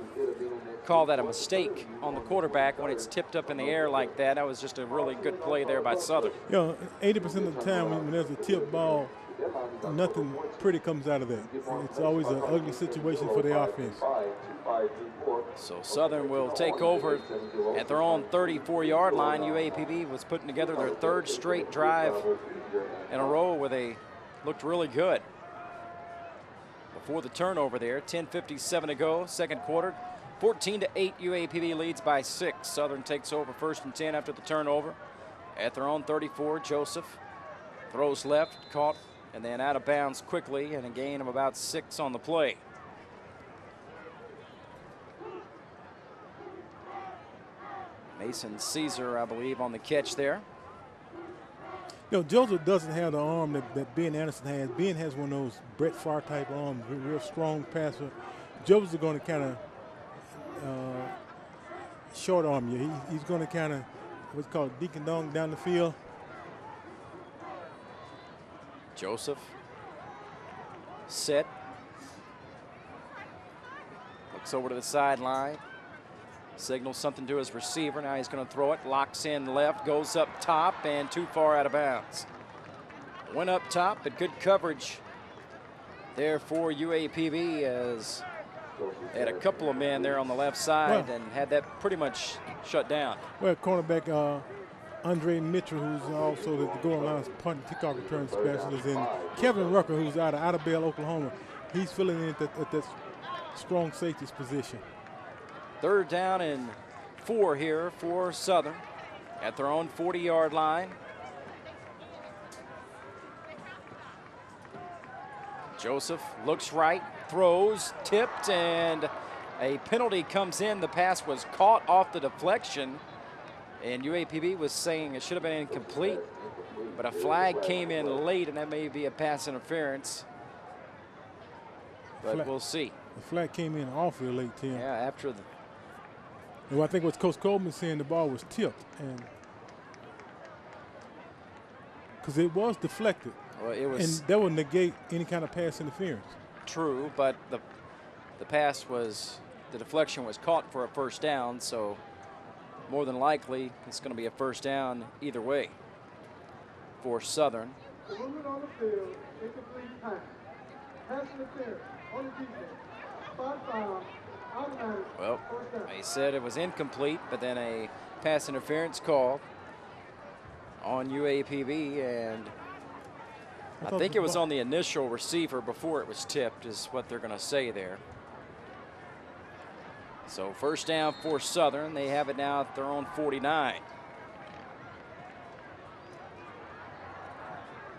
call that a mistake on the quarterback when it's tipped up in the air like that. That was just a really good play there by Southern. You know, 80% of the time when there's a tip ball, nothing pretty comes out of that. It's always an ugly situation for the offense. So Southern will take over at their own 34-yard line. UAPB was putting together their third straight drive in a row where they looked really good. Before the turnover there, 10:57 to go, second quarter. 14-8, UAPB leads by 6. Southern takes over 1st and 10 after the turnover. At their own 34, Joseph throws left, caught, and then out of bounds quickly, and a gain of about 6 on the play. Mason Caesar, I believe, on the catch there. You know, Joseph doesn't have the arm that Ben Anderson has. Ben has one of those Brett Favre type arms, real strong passer. Joseph's going to kind of short arm you. He's going to kind of what's called dink and dong down the field. Joseph set. Looks over to the sideline. Signals something to his receiver. Now he's going to throw it. Locks in left. Goes up top and too far out of bounds. Went up top, but good coverage there for UAPB as they had a couple of men there on the left side and had that pretty much shut down. Well, cornerback Andre Mitchell, who's also the goal line punt and kickoff return specialist, and Kevin Rucker, who's out of Idabel, Oklahoma. He's filling in at that strong safety's position. 3rd down and 4 here for Southern at their own 40-yard line. Joseph looks right, throws, tipped, and a penalty comes in. The pass was caught off the deflection, and UAPB was saying it should have been incomplete, but a flag came in late, and that may be a pass interference, but we'll see. The flag came in awfully late, Tim. Yeah, after the... Well, I think what Coach Coleman saying, the ball was tipped, and because it was deflected. Well, it was, and that would negate any kind of pass interference. True, but the deflection was caught for a 1st down, so more than likely it's going to be a 1st down either way for Southern. Movement on the field, incomplete pass. Pass interference on the defense. 5-5. Well, they said it was incomplete, but then a pass interference call on UAPB, and I think it was on the initial receiver before it was tipped is what they're going to say there. So 1st down for Southern. They have it now at their own 49.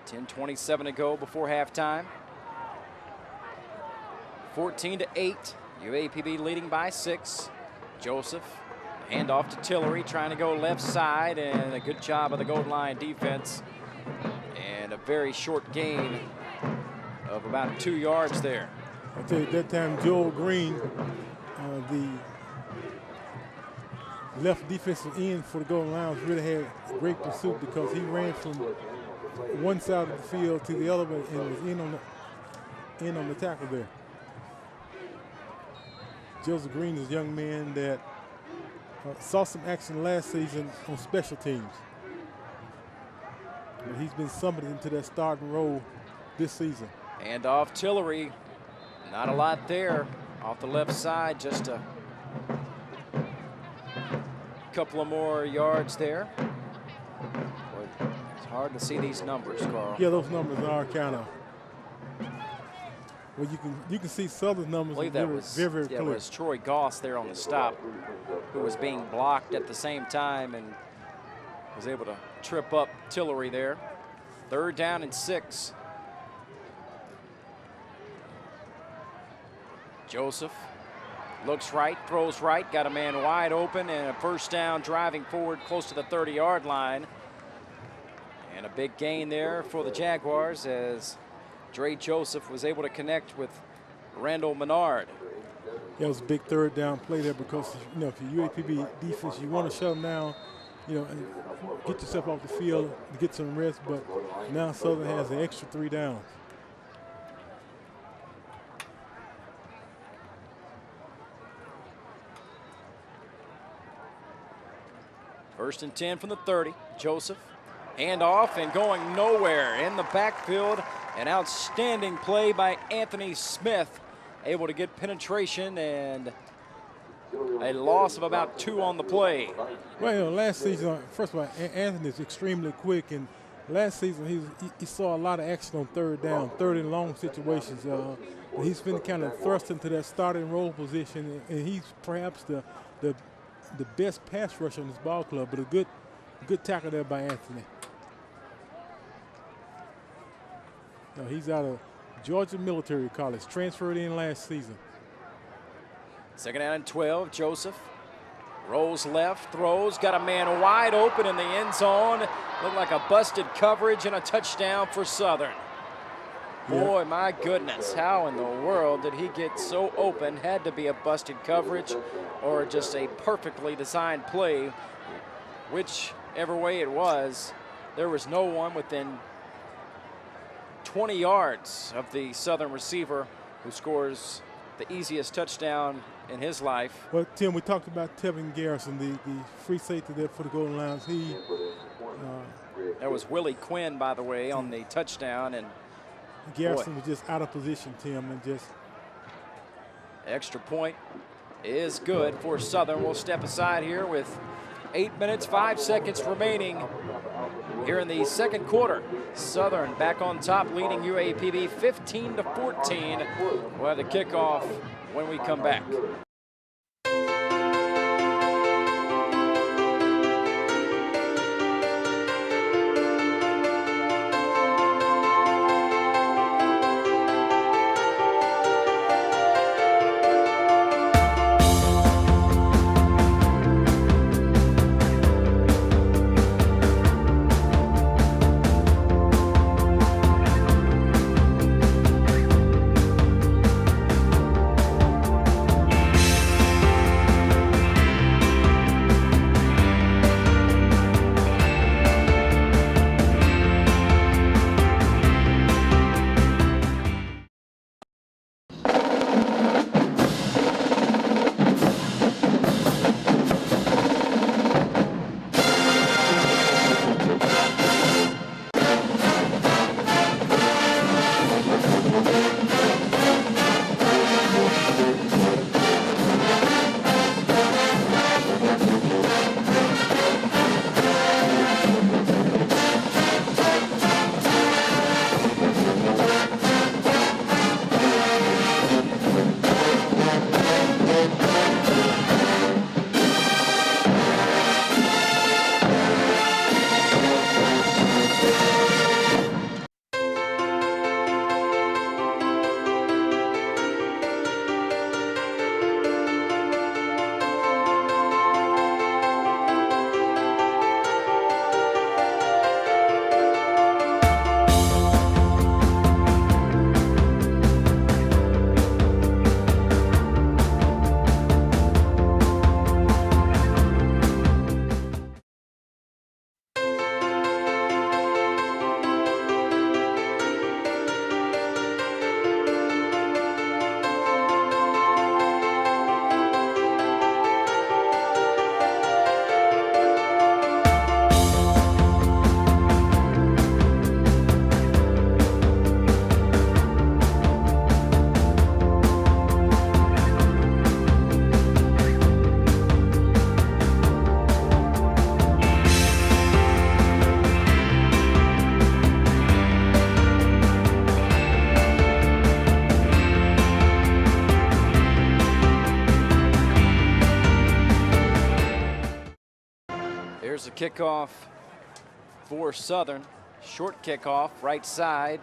10:27 to go before halftime. 14-8. UAPB leading by 6. Joseph, handoff to Tillery, trying to go left side, and a good job of the goal line defense. And a very short gain of about 2 yards there. I tell you, that time Joel Green, the left defensive end for the Golden Lions, really had great pursuit because he ran from one side of the field to the other and was in on the tackle there. Joseph Green is a young man that saw some action last season on special teams. But he's been summoned into that starting role this season. And off Tillery, not a lot there. Off the left side, just a couple of more yards there. Boy, it's hard to see these numbers, Carl. Yeah, those numbers are kind of. Well, you can see Southern's numbers. I believe that was very yeah, clear. it was Troy Goss there on the stop, who was being blocked at the same time and was able to trip up Tillery there. 3rd down and 6. Joseph looks right, throws right, got a man wide open, and a 1st down driving forward close to the 30-yard line. And a big gain there for the Jaguars as Dre Joseph was able to connect with Randall Menard. That was a big 3rd down play there because, you know, if you're UAPB defense, you want to shut them down. you know, and get yourself off the field to get some rest. But now Southern has an extra 3 downs. First and 10 from the 30. Joseph, hand off and going nowhere in the backfield. An outstanding play by Anthony Smith, able to get penetration and a loss of about 2 on the play. Well, you know, last season, first of all, Anthony is extremely quick, and last season he saw a lot of action on 3rd down, 3rd and long situations. He's been kind of thrust into that starting role position, and he's perhaps the best pass rusher in this ball club, but a good tackle there by Anthony. Now, he's out of Georgia Military College, transferred in last season. Second down and 12. Joseph rolls left, throws, got a man wide open in the end zone. Looked like a busted coverage and a touchdown for Southern. Boy, my goodness, how in the world did he get so open? Had to be a busted coverage or just a perfectly designed play. Whichever way it was, there was no one within 20 yards of the Southern receiver who scores the easiest touchdown in his life. Well, Tim, we talked about Tevin Garrison, the free safety there for the Golden Lions. That was Willie Quinn, by the way, on the touchdown, and Garrison was just out of position, Tim, and just extra point is good for Southern. We'll step aside here with 8 minutes, 5 seconds remaining here in the second quarter. Southern back on top, leading UAPB 15-14. We'll have the kickoff when we come back. Here's a kickoff for Southern. Short kickoff, right side.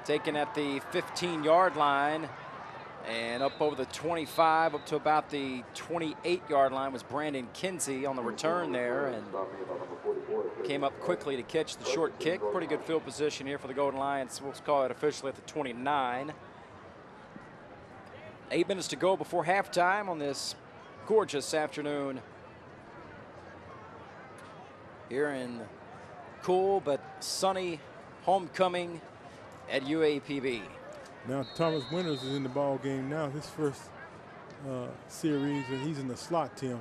Taken at the 15-yard line and up over the 25, up to about the 28-yard line was Brandon Kinsey on the return there, and came up quickly to catch the short kick. Pretty good field position here for the Golden Lions. We'll call it officially at the 29. 8 minutes to go before halftime on this gorgeous afternoon here in cool but sunny homecoming at UAPB. Now Thomas Winters is in the ball game now. His first series, and he's in the slot, Tim.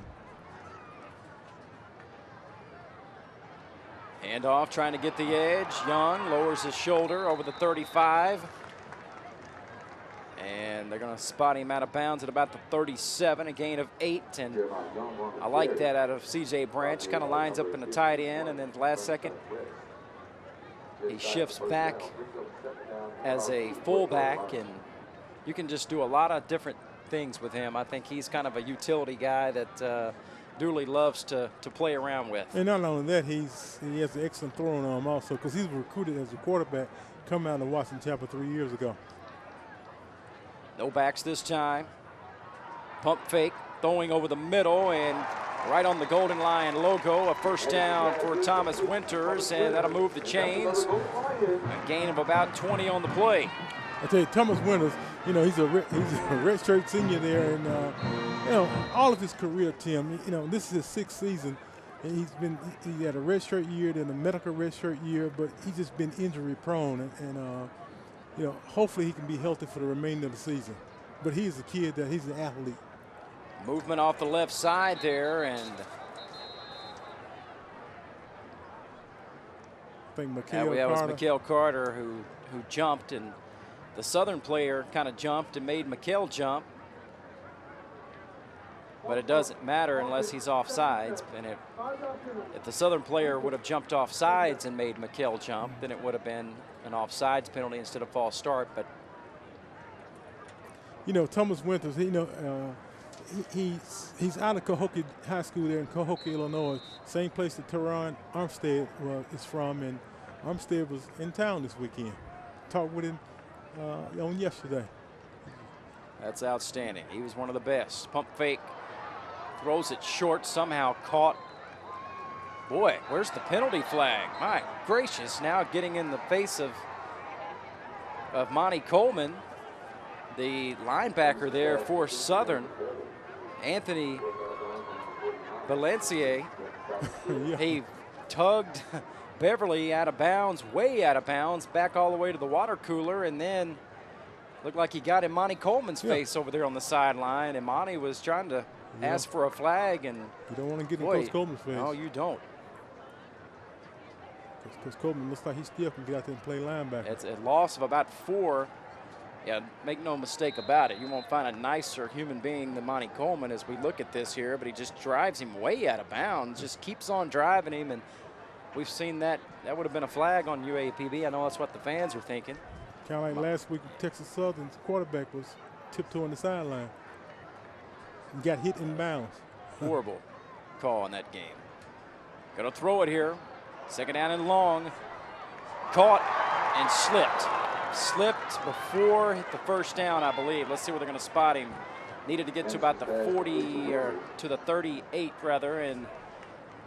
Handoff, trying to get the edge. Young lowers his shoulder over the 35. And they're going to spot him out of bounds at about the 37, a gain of 8. And I like that out of C.J. Branch. Kind of lines up in the tight end, and then last second, he shifts back as a fullback, and you can just do a lot of different things with him. I think he's kind of a utility guy that Dooley loves to play around with. And not only that, he has an excellent throwing arm also, because he's recruited as a quarterback coming out of Washington Chapel 3 years ago. No backs this time. Pump fake, throwing over the middle and right on the Golden Lion logo. A first down for Thomas Winters, and that'll move the chains. A gain of about 20 on the play. I tell you, Thomas Winters, you know, he's a redshirt senior there, and you know, all of his career, Tim, you know, this is his 6th season, and he had a redshirt year, then a medical redshirt year, but he's just been injury prone, and you know, hopefully he can be healthy for the remainder of the season. But he's a kid that he's an athlete. Movement off the left side there, and I think that was Mikael Carter who jumped, and the Southern player kind of jumped and made Mikael jump. But it doesn't matter unless he's off sides. And if the Southern player would have jumped off sides and made Mikael jump, then it would have been an offsides penalty instead of false start. But you know, Thomas Winters, he's out of Cahokia High School there in Cahokia, Illinois, same place that Teron Armstead is from, and Armstead was in town this weekend. Talked with him on yesterday. That's outstanding. He was one of the best. Pump fake, throws it short, somehow caught. Boy, where's the penalty flag? My gracious, now getting in the face of Monty Coleman, the linebacker there for Southern, Anthony Valencier. Yeah. He tugged Beverly out of bounds, way out of bounds, back all the way to the water cooler, and then looked like he got in Monty Coleman's face over there on the sideline, and Monty was trying to ask for a flag, and you don't want to get in Coach Coleman's face. No, you don't. Because Coleman looks like he still can get out there and play linebacker. It's a loss of about 4. Yeah, make no mistake about it. You won't find a nicer human being than Monty Coleman as we look at this here, but he just drives him way out of bounds, just keeps on driving him, and we've seen that. That would have been a flag on UAPB. I know that's what the fans are thinking. Kind of like last week, Texas Southern's quarterback was tiptoeing the sideline and got hit in bounds. Horrible call in that game. Gonna throw it here. Second down and long. Caught and slipped. Slipped before hit the first down, I believe. Let's see where they're gonna spot him. Needed to get to about the 40, or to the 38 rather, and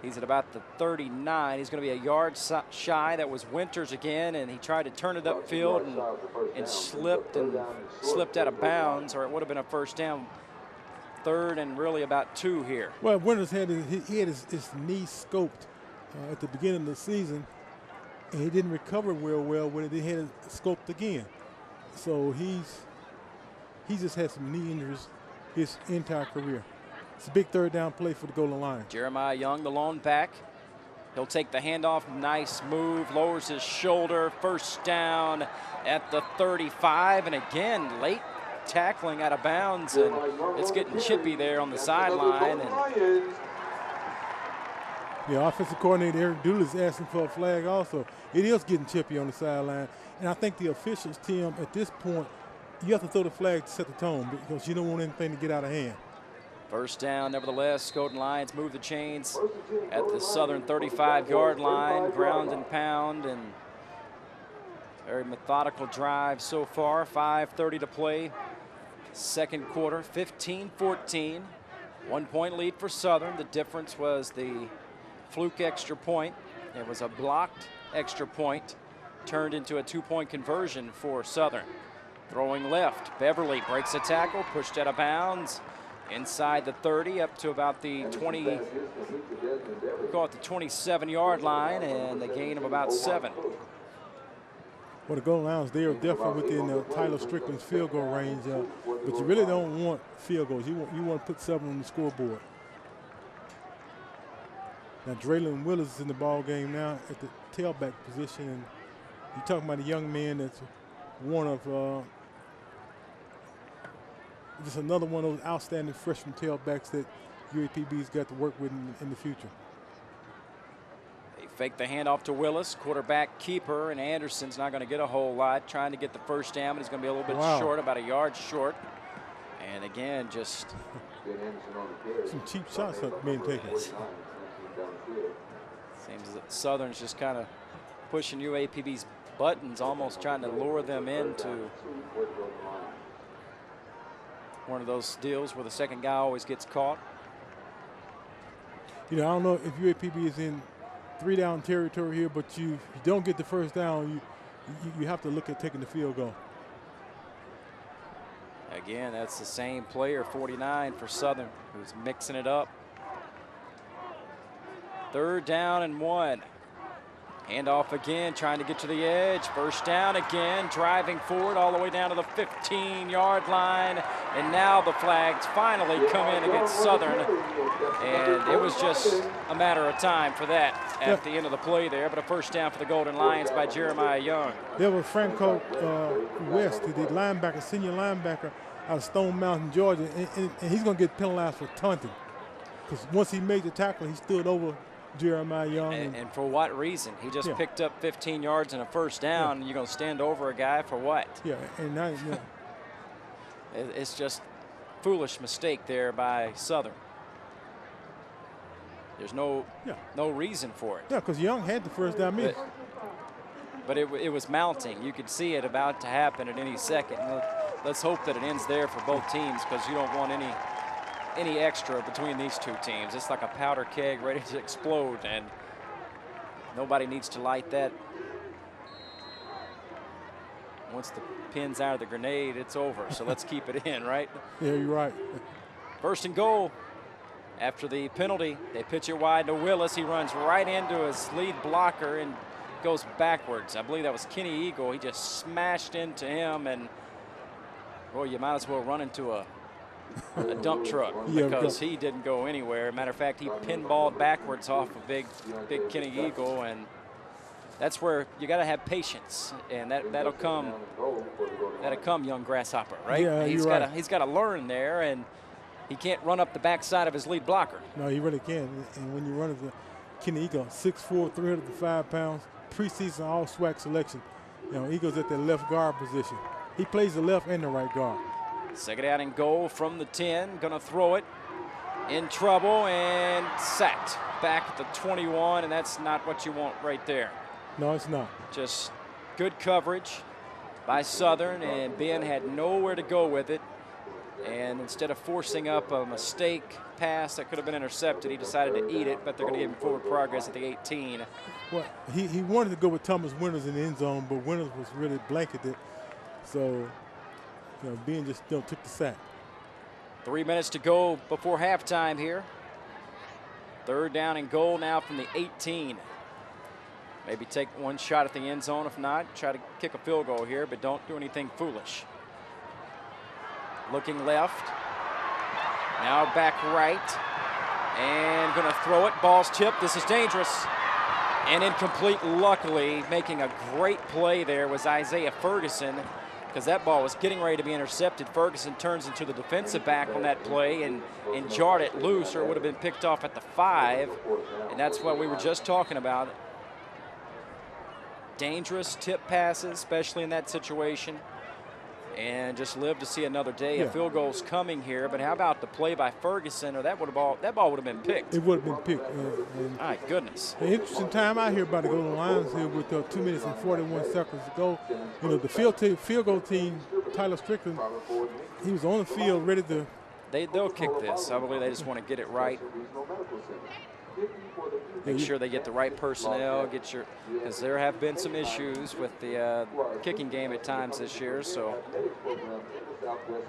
he's at about the 39. He's going to be a yard shy. That was Winters again, and he tried to turn it upfield and slipped out of bounds, or it would have been a first down. 3rd and really about 2 here. Well, Winters had his knee scoped at the beginning of the season, and he didn't recover real well when he had it scoped again. So he's just had some knee injuries his entire career. It's a big 3rd down play for the Golden Lions. Jeremiah Young, the lone back. He'll take the handoff. Nice move. Lowers his shoulder. First down at the 35. And again, late tackling out of bounds. And it's getting chippy there on the sideline. And yeah, offensive coordinator Eric Dooley is asking for a flag also. It is getting chippy on the sideline. And I think the officials, Tim, at this point, you have to throw the flag to set the tone because you don't want anything to get out of hand. First down, nevertheless, Golden Lions move the chains at the Southern 35-yard line, ground and pound, and very methodical drive so far. 5:30 to play, second quarter, 15-14. 1-point lead for Southern. The difference was the fluke extra point. It was a blocked extra point, turned into a 2-point conversion for Southern. Throwing left, Beverly breaks a tackle, pushed out of bounds. inside the 30 up to about the 20, call it the 27-yard line, and a gain of about 7. Well, the goal lines, they are definitely within Tyler Strickland's field goal range, but you really don't want field goals. You want to put 7 on the scoreboard. Now, Draylon Willis is in the ball game now at the tailback position, and you're talking about a young man that's one of just another one of those outstanding freshman tailbacks that UAPB's got to work with in the future. They fake the handoff to Willis, quarterback keeper, and Anderson's not going to get a whole lot, trying to get the first down, but he's going to be a little bit short, about a yard short. And again, just some cheap shots are being taken. Seems that Southern's just kind of pushing UAPB's buttons, almost trying to lure them into one of those deals where the second guy always gets caught. You know, I don't know if UAPB is in 3-down territory here, but you don't get the first down, you have to look at taking the field goal. Again, that's the same player, 49 for Southern, who's mixing it up. 3rd down and 1. Handoff again, trying to get to the edge. First down again, driving forward all the way down to the 15-yard line. And now the flags finally come in against Southern. And it was just a matter of time for that at the end of the play there. But a first down for the Golden Lions by Jeremiah Young. There was Franco West, the linebacker, senior linebacker out of Stone Mountain, Georgia. And he's going to get penalized for taunting. Because once he made the tackle, he stood over Jeremiah Young. And for what reason? He just picked up 15 yards and a first down, and you're going to stand over a guy for what? Yeah, and now, it's just foolish mistake there by Southern. There's no reason for it. Yeah, because Young had the first down miss. But it was mounting. You could see it about to happen at any second. Let's hope that it ends there for both teams, because you don't want any extra between these two teams. It's like a powder keg ready to explode, and nobody needs to light that. Once the pin's out of the grenade, it's over. So let's keep it in, right? Yeah, you're right. 1st and goal. After the penalty, they pitch it wide to Willis. He runs right into his lead blocker and goes backwards. I believe that was Kenny Eagle. He just smashed into him, and boy, you might as well run into a dump truck, because he didn't go anywhere. Matter of fact, he pinballed backwards off a big Kenny Eagle, and that's where you got to have patience, and that'll come, young grasshopper, right? Yeah, he's got to learn there, and he can't run up the backside of his lead blocker. No, he really can't. And when you run as a Kenny Eagle, 6'4", 305 pounds, preseason all SWAC selection. You know, Eagle's at the left guard position. He plays the left and the right guard. 2nd down and goal from the 10. Going to throw it. In trouble and sacked. Back at the 21, and that's not what you want right there. No, it's not. Just good coverage by Southern, and Ben had nowhere to go with it. And instead of forcing up a mistake pass that could have been intercepted, he decided to eat it, but they're going to give him forward progress at the 18. Well, he wanted to go with Thomas Winters in the end zone, but Winters was really blanketed. So, you know, Ben just took the sack. 3 minutes to go before halftime here. 3rd down and goal now from the 18. Maybe take one shot at the end zone. If not, try to kick a field goal here, but don't do anything foolish. Looking left. Now back right. And going to throw it. Ball's tipped. This is dangerous. And incomplete. Luckily, making a great play there was Isaiah Ferguson, because that ball was getting ready to be intercepted. Ferguson turns into the defensive back on that play and jarred it loose, or it would have been picked off at the 5. And that's what we were just talking about. Dangerous tip passes, especially in that situation. And just live to see another day. A field goal's coming here, but how about the play by Ferguson? Or that ball would have been picked. It would have been picked. My goodness. An interesting time out here by the Golden Lions here with 2 minutes and 41 seconds to go. You know, the field goal team, Tyler Strickland, he was on the field ready to. They'll kick this. I believe they just want to get it right. Make sure they get the right personnel, because there have been some issues with the kicking game at times this year. So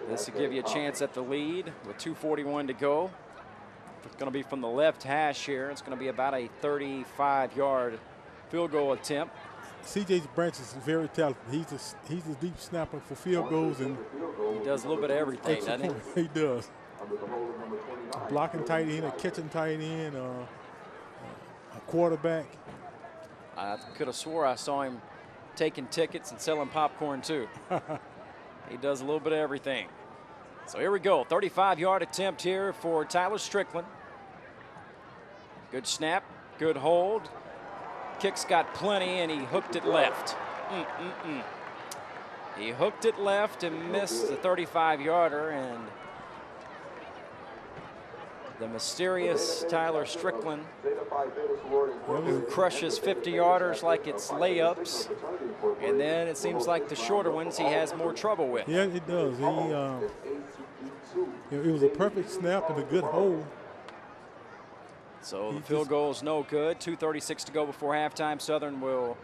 This will give you a chance at the lead with 2:41 to go. It's going to be from the left hash here. It's going to be about a 35-yard field goal attempt. C.J. Branch is very talented. He's a deep snapper for field goals, and he does a little bit of everything, doesn't he? He does. A blocking tight end, a catching tight end, a quarterback. I could have swore I saw him taking tickets and selling popcorn too. He does a little bit of everything. So here we go, 35-yard attempt here for Tyler Strickland. Good snap, good hold. Kick's got plenty, and he hooked it left. He hooked it left and missed the 35-yarder, and the mysterious Tyler Strickland, who crushes 50-yarders like it's layups, and then it seems like the shorter ones he has more trouble with. Yeah, it does. It was a perfect snap and a good hold. So the field goal is no good. 2:36 to go before halftime. Southern will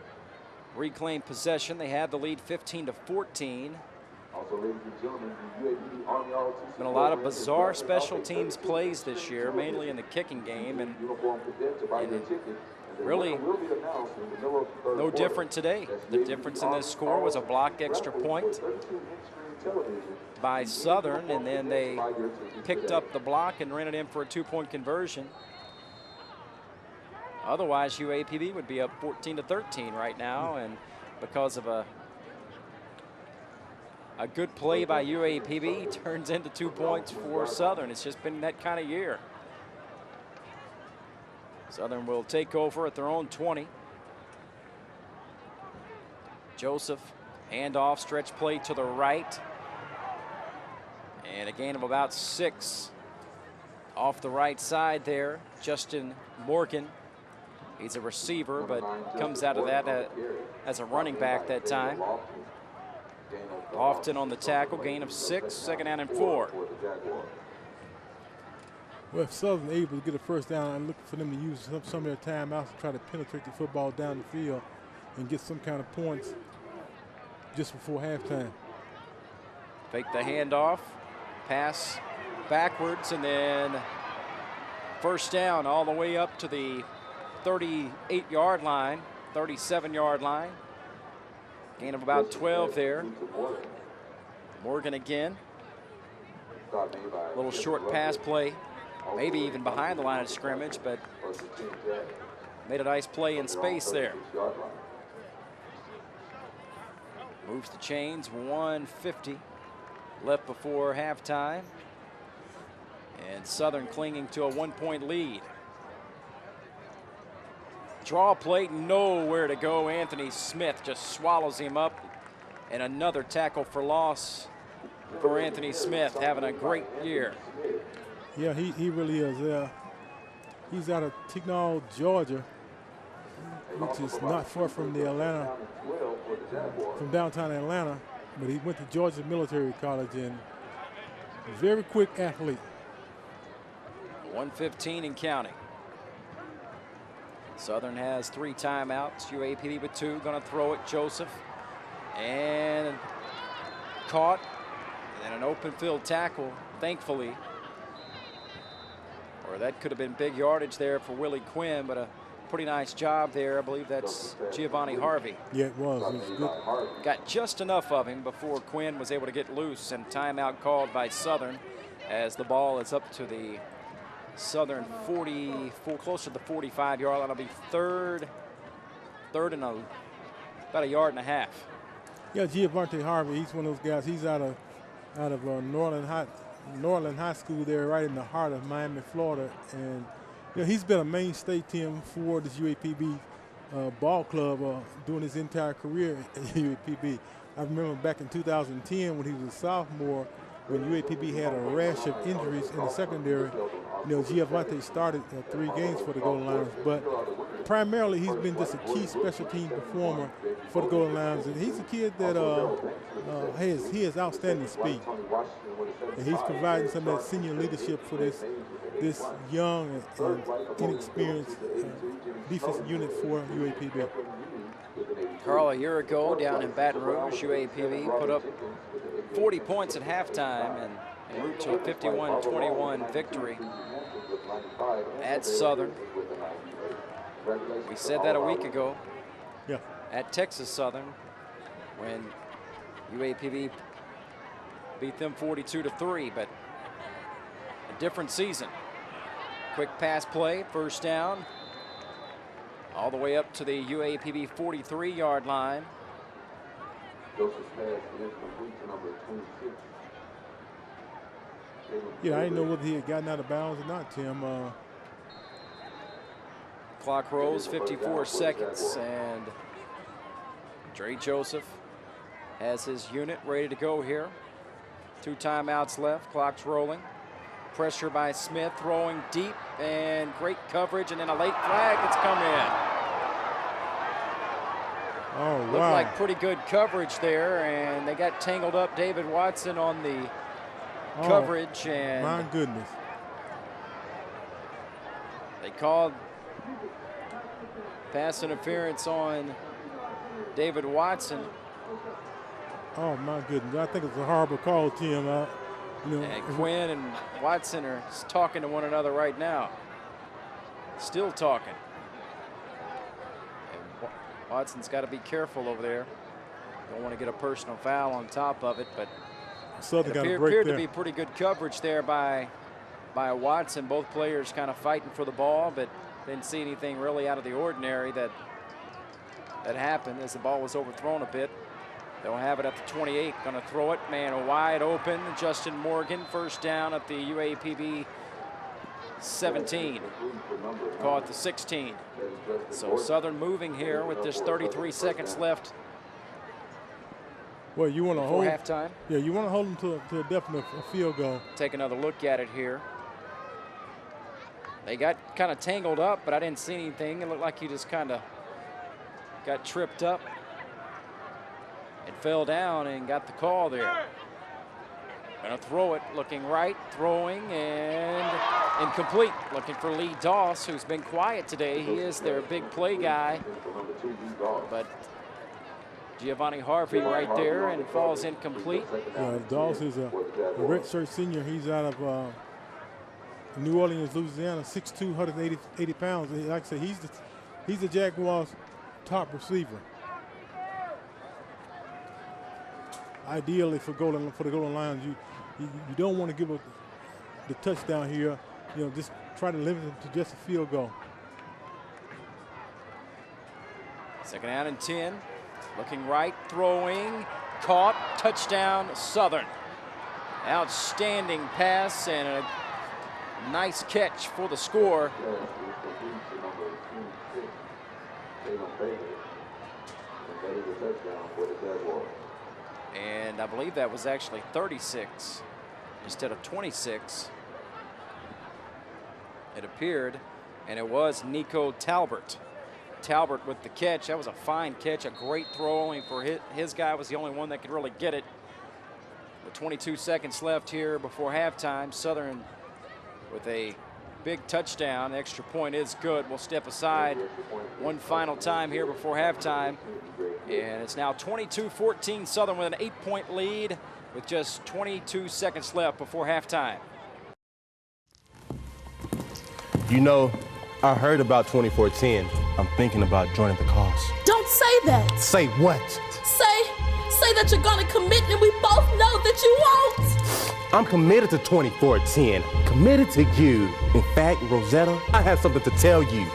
reclaim possession. They have the lead 15-14. Been a lot of bizarre special teams plays this year, mainly in the kicking game, and really no different today. The difference in this score was a blocked extra point by Southern, and then they picked up the block and ran it in for a 2-point conversion. Otherwise, UAPB would be up 14-13 right now, and because of a good play by UAPB turns into 2 points for Southern. It's just been that kind of year. Southern will take over at their own 20. Joseph, handoff, stretch play to the right. And a gain of about 6 off the right side there. Justin Morgan. He's a receiver, but comes out of that as a running back that time. Often on the tackle, gain of 6, second down and 4. Well, if Southern able to get a first down, I'm looking for them to use some of their timeouts to try to penetrate the football down the field and get some kind of points just before halftime. Fake the handoff, pass backwards, and then first down all the way up to the 38-yard line, 37-yard line. Gain of about 12 there. Morgan again. A little short pass play, maybe even behind the line of scrimmage, but made a nice play in space there. Moves the chains, 1:50 left before halftime. And Southern clinging to a 1-point lead. Draw play, nowhere to go. Anthony Smith just swallows him up. And another tackle for loss for Anthony Smith, having a great year. Yeah, he really is. He's out of Tignall, Georgia, which is not far from from downtown Atlanta. But he went to Georgia Military College, and very quick athlete. 1:15 and counting. Southern has 3 timeouts. UAPB with 2. Going to throw it. Joseph. And caught. And an open field tackle, thankfully. Or that could have been big yardage there for Willie Quinn, but a pretty nice job there. I believe that's Giovanni Harvey. Yeah, it was. It was good. Got just enough of him before Quinn was able to get loose, and timeout called by Southern as the ball is up to the Southern 44, closer to the 45-yard line. It'll be third and about 1.5 yards. Yeah, Giovanni Harvey, he's one of those guys. He's out of Norland High School there, right in the heart of Miami, Florida, and you know, he's been a mainstay team for this UAPB ball club during his entire career at UAPB. I remember back in 2010 when he was a sophomore, when UAPB had a rash of injuries in the secondary. You know, Giovanni started 3 games for the Golden Lions, but primarily he's been just a key special team performer for the Golden Lions, and he's a kid that has outstanding speed, and he's providing some of that senior leadership for this young and inexperienced defensive unit for UAPB. Carl, a year ago down in Baton Rouge, UAPB put up 40 points at halftime and en route to a 51-21 victory at Southern. We said that a week ago at Texas Southern when UAPB beat them 42-3, but a different season. Quick pass play, first down, all the way up to the UAPB 43-yard line. Yeah, I didn't know whether he had gotten out of bounds or not, Tim. Clock rolls, 54 seconds, and Dre Joseph has his unit ready to go here. 2 timeouts left, clock's rolling. Pressure by Smith, throwing deep, and great coverage, and then a late flag that's come in. Oh, wow. Looked like pretty good coverage there, and they got tangled up David Watson on the coverage, and my goodness. they called pass interference on David Watson. Oh, my goodness. I think it's a horrible call, Tim. You know, And Quinn and Watson are talking to one another right now. Still talking. And Watson's got to be careful over there. Don't want to get a personal foul on top of it, but Southern it appeared to be pretty good coverage there by Watson. Both players kind of fighting for the ball, but didn't see anything really out of the ordinary that happened as the ball was overthrown a bit. They'll have it at the 28, gonna throw it, man wide open. Justin Morgan, first down at the UAPB 17. Call it the 16. So Southern moving here with just 33 seconds left. Well, you want to hold halftime. Yeah, you want to hold them to a definite field goal. Take another look at it here. They got kind of tangled up, but I didn't see anything. It looked like he just kind of got tripped up and fell down and got the call there. Gonna throw it, looking right, throwing, and incomplete. Looking for Lee Doss, who's been quiet today. He is their big play guy, but Giovanni Harvey right there, and falls incomplete. Doss is a redshirt senior. He's out of New Orleans, Louisiana, 6'2", 180 pounds. And like I said, he's the Jaguars' top receiver. Ideally, for the goal line, you don't want to give up the touchdown here. You know, just try to limit it to just a field goal. Second down and 10. Looking right, throwing, caught, touchdown, Southern. Outstanding pass and a nice catch for the score. And I believe that was actually 36 instead of 26. It appeared, and it was Nico Talbert. Talbert with the catch. That was a fine catch, a great throw. Only for his guy was the only one that could really get it. With 22 seconds left here before halftime, Southern with a big touchdown. The extra point is good. We'll step aside one final time here before halftime. And it's now 22-14 Southern with an 8-point lead with just 22 seconds left before halftime. You know, I heard about 2410. I'm thinking about joining the cause. Don't say that. Say what? Say that you're gonna commit, and we both know that you won't. I'm committed to 2410. Committed to you. In fact, Rosetta, I have something to tell you.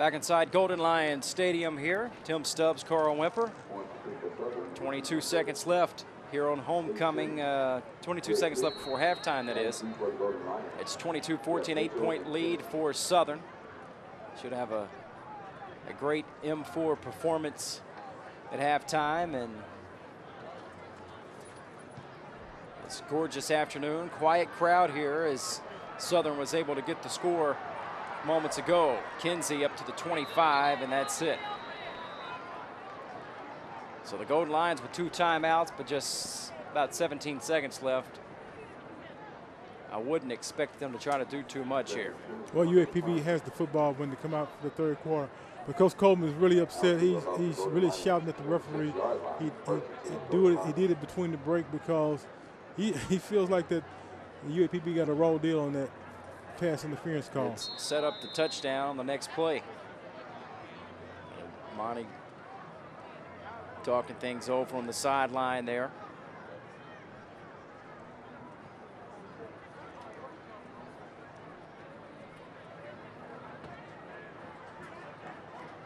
Back inside Golden Lions Stadium here. Tim Stubbs, Carl Wimper. 22 seconds left here on homecoming. 22 seconds left before halftime, that is. It's 22-14, 8-point lead for Southern. Should have a great M4 performance at halftime. And it's a gorgeous afternoon. Quiet crowd here as Southern was able to get the score moments ago. Kinsey up to the 25, and that's it. So the Golden Lions with 2 timeouts, but just about 17 seconds left. I wouldn't expect them to try to do too much here. Well, UAPB has the football when they come out for the third quarter. But Coach Coleman is really upset. He's really shouting at the referee. He did it between the break because he feels like that UAPB got a raw deal on that pass interference call. It's set up the touchdown on the next play. Monty talking things over on the sideline there.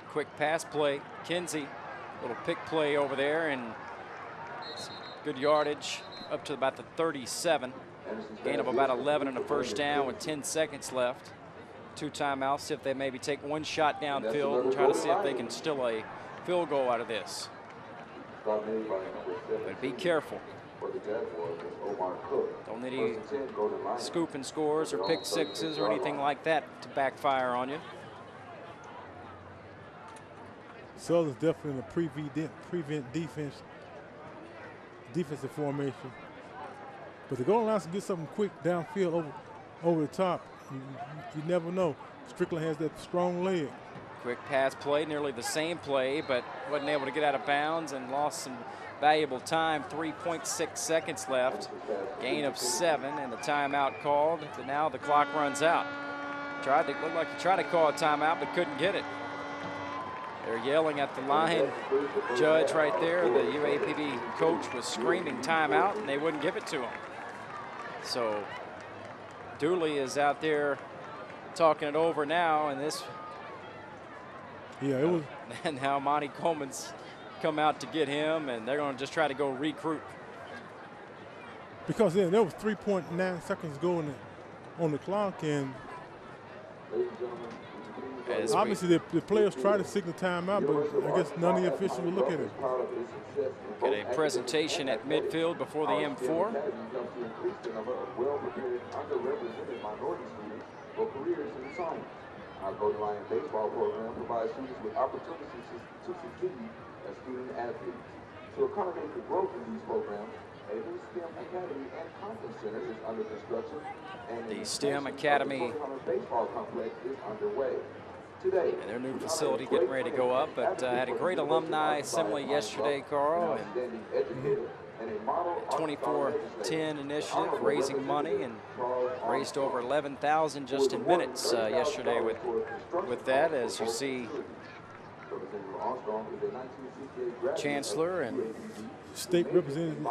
Quick pass play. Kinsey, little pick play over there, and some good yardage up to about the 37. Gain of about 11 and a first down with 10 seconds left. 2 timeouts, see if they maybe take 1 shot downfield and try to see if they can steal a field goal out of this. But be careful. Don't need any scoop and scores or pick sixes or anything like that to backfire on you. Southern's definitely in a prevent defensive formation. But the Golden Lions can get something quick downfield over the top. You never know. Strickland has that strong leg. Quick pass play, nearly the same play, but wasn't able to get out of bounds and lost some valuable time. 3.6 seconds left. Gain of 7, and the timeout called. But now the clock runs out. Looked like he tried to call a timeout, but couldn't get it. They're yelling at the line judge right there. The UAPB coach was screaming timeout, and they wouldn't give it to him. So Dooley is out there talking it over now, and this. Yeah, it was. And now Monty Coleman's come out to get him, and they're going to just try to go recruit. Because there was 3.9 seconds going on the clock, and obviously the players try to signal timeout, but I guess none of the officials will look at it. Get a presentation at midfield before the M4. Our Golden Lion baseball program provides students with opportunities to succeed as student athletes. To accommodate the growth in these programs, a new STEM Academy and Conference Center is under construction, and the STEM Academy baseball complex is underway. Today, and their new facility getting ready to go up, but had a great alumni assembly yesterday, Carl, and 2410 initiative, raising money, and raised over 11,000 just in minutes yesterday with that, as you see Chancellor and State Representative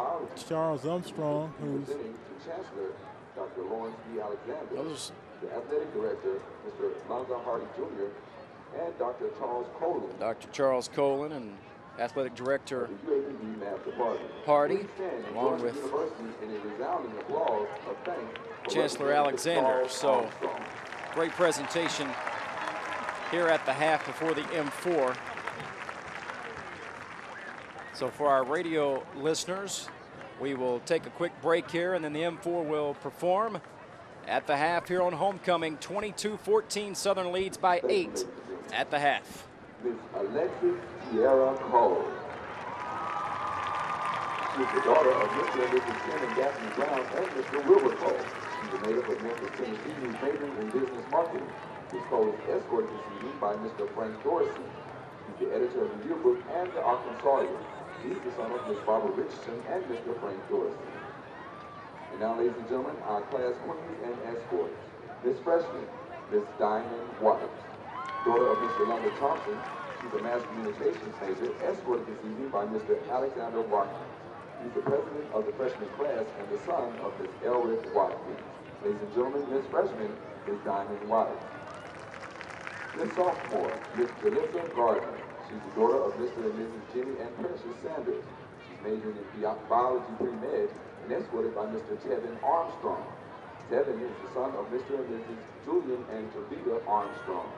Charles Armstrong, who's Dr. Lawrence B. Alexander, those, the athletic director, Mr. Lonzo Hardy Jr., and Dr. Charles Colin. Dr. Charles Colin and athletic director Hardy, along with Chancellor Alexander. So great presentation here at the half before the M4. So for our radio listeners, we will take a quick break here, and then the M4 will perform at the half here on homecoming. 22-14, Southern leads by 8 at the half. Miss Alexis Sierra Cole. She's the daughter of Mr. and Mrs. Ken and Daphne Brown and Mr. Wilbur Cole. She's a native of Memphis, Tennessee, who's majoring in business marketing. Miss Cole is escorted this evening by Mr. Frank Dorsey. He's the editor of the yearbook and the Arkansasian. He's the son of Miss Barbara Richardson and Mr. Frank Dorsey. And now, ladies and gentlemen, our class queens and escorts. Miss Freshman, Miss Diamond White. Daughter of Mr. Lumber Thompson, she's a mass communications major, escorted this evening by Mr. Alexander Watkins. He's the president of the freshman class and the son of Miss Elric Watkins. Ladies and gentlemen, Miss Freshman, Miss Diamond White. Miss Sophomore, Miss Jalissa Gardner. She's the daughter of Mr. and Mrs. Jimmy and Precious Sanders. She's majoring in biology pre-med and escorted by Mr. Tevin Armstrong. Tevin is the son of Mr. and Mrs. Julian and Tavita Armstrong.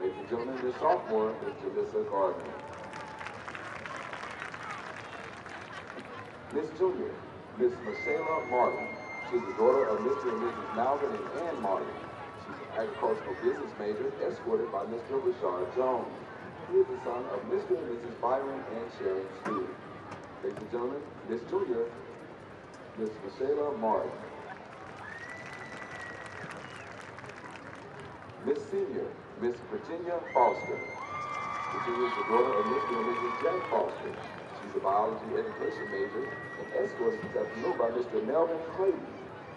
Ladies and gentlemen, Miss Sophomore, Miss Jalissa Gardner. Miss Junior, Miss Michaela Martin. She's the daughter of Mr. and Mrs. Malvin and Ann Martin. She's an agricultural business major, escorted by Mr. Rashard Jones. He is the son of Mr. and Mrs. Byron and Sharon Stewart. Ladies and gentlemen, Miss Junior, Miss Michaela Martin. Miss Senior, Miss Virginia Foster. Virginia is the daughter of Mr. and Mrs. Jack Foster. She's a biology education major and escorted this afternoon by Mr. Melvin Clayton.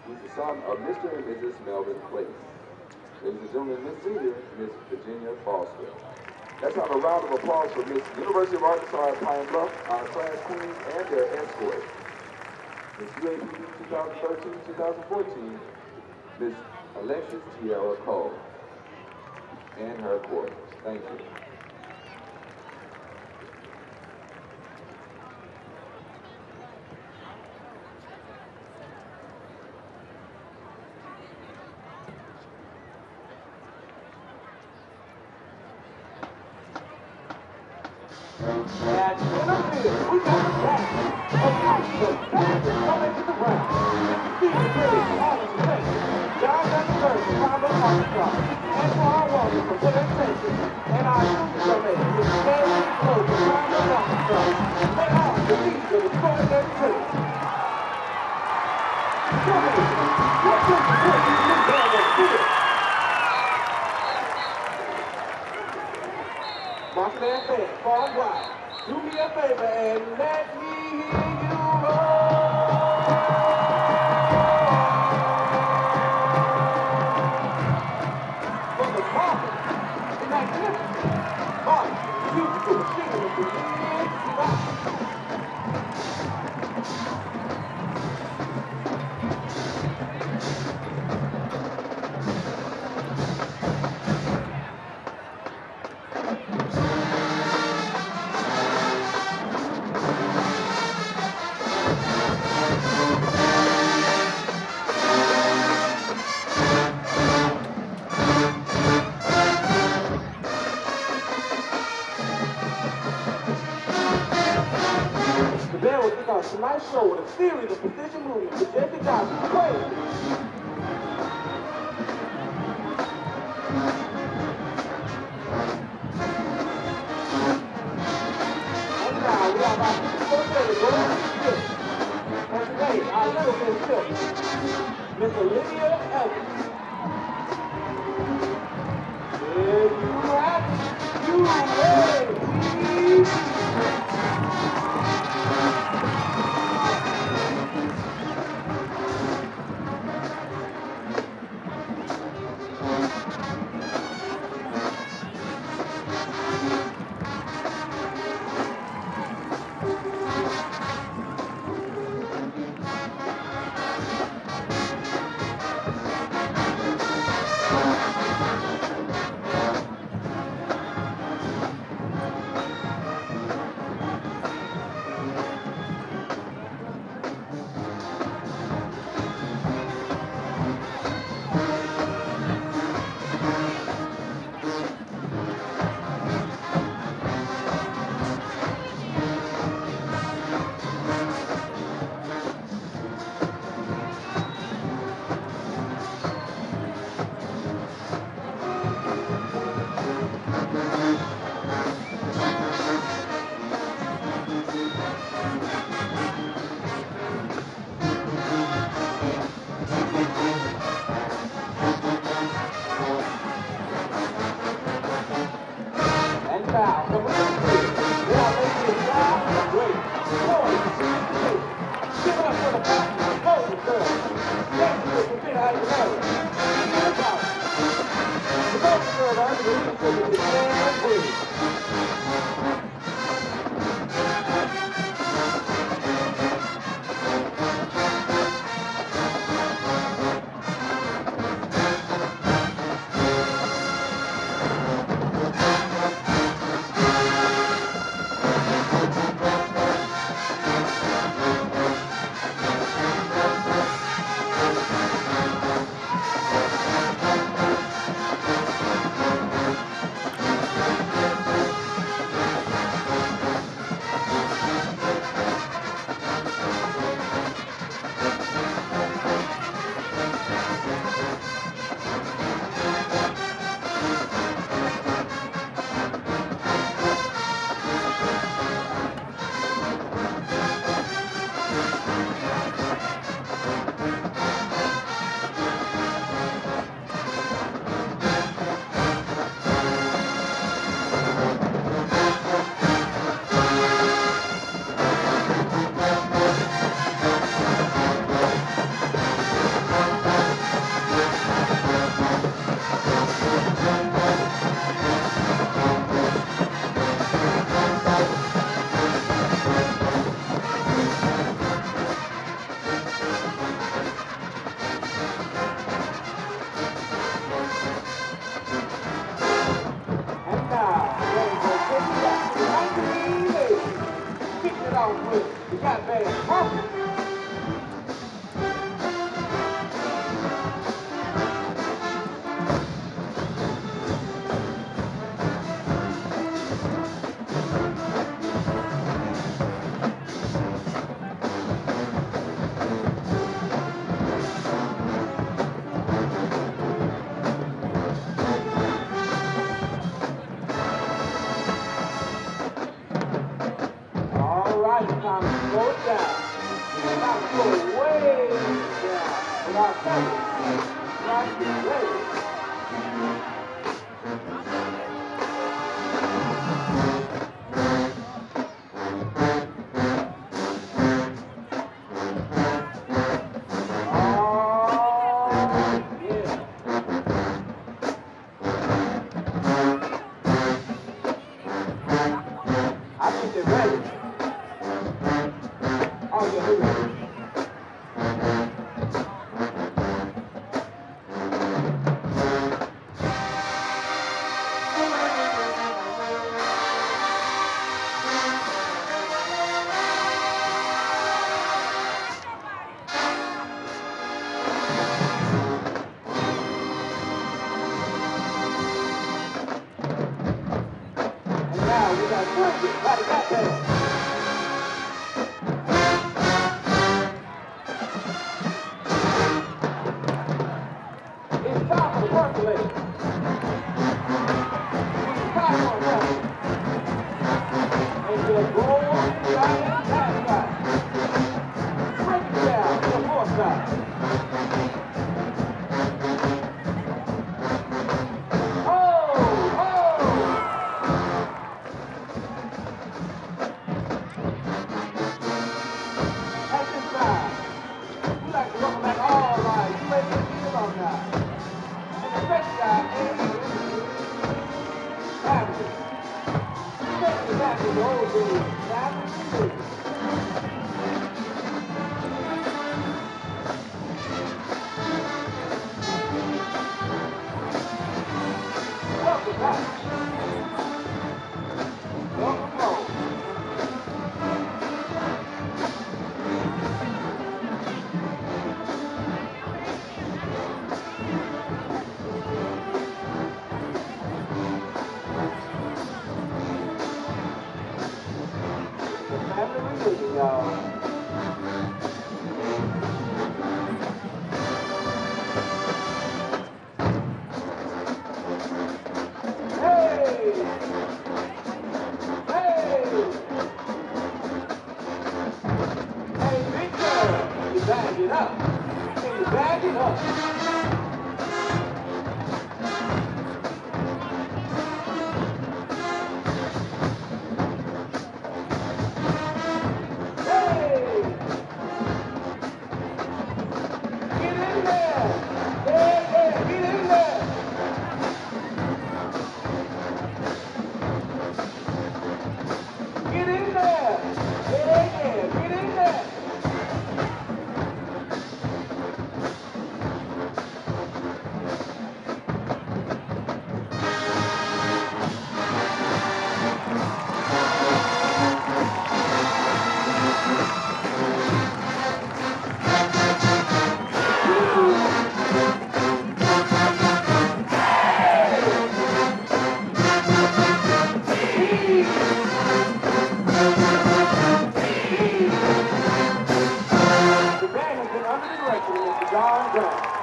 He's the son of Mr. and Mrs. Melvin Clayton. Ladies and gentlemen, Miss Senior, Miss Virginia Foster. Let's have a round of applause for Miss University of Arkansas at Pine Bluff, our class queens and their escort. Miss UAPB 2013-2014, Miss Alexis Tierra Cole and her quarters. Thank you. And in the field, we got the back of the coming to the ground. Mr. Stephen Brady, Alex Smith, John Dutton from Congo, Arkansas, and for our Walker from Southern Texas, and our junior domain, Mr. Kelley from Congo, Arkansas. They are the leaders of the Southern 33. What's your support? Marshall and Fed, far wide. Do me a favor and let me hear you roll. From the market, the magnificent market, the beautiful machine of the big tonight's show with a series of position movements with Jacob Johnson. Play. And now we are about to the first day of going to the and today, our little Miss Tilt, Miss Olivia Evans. If you have you ready, please.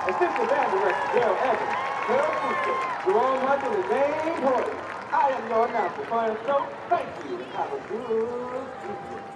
Assistant Band Director Gerald Evans, Harold Booster, Jerome Hunter, and James Hoyt. I am your announcer, Clarence Stokes. Thank you, and have a good evening.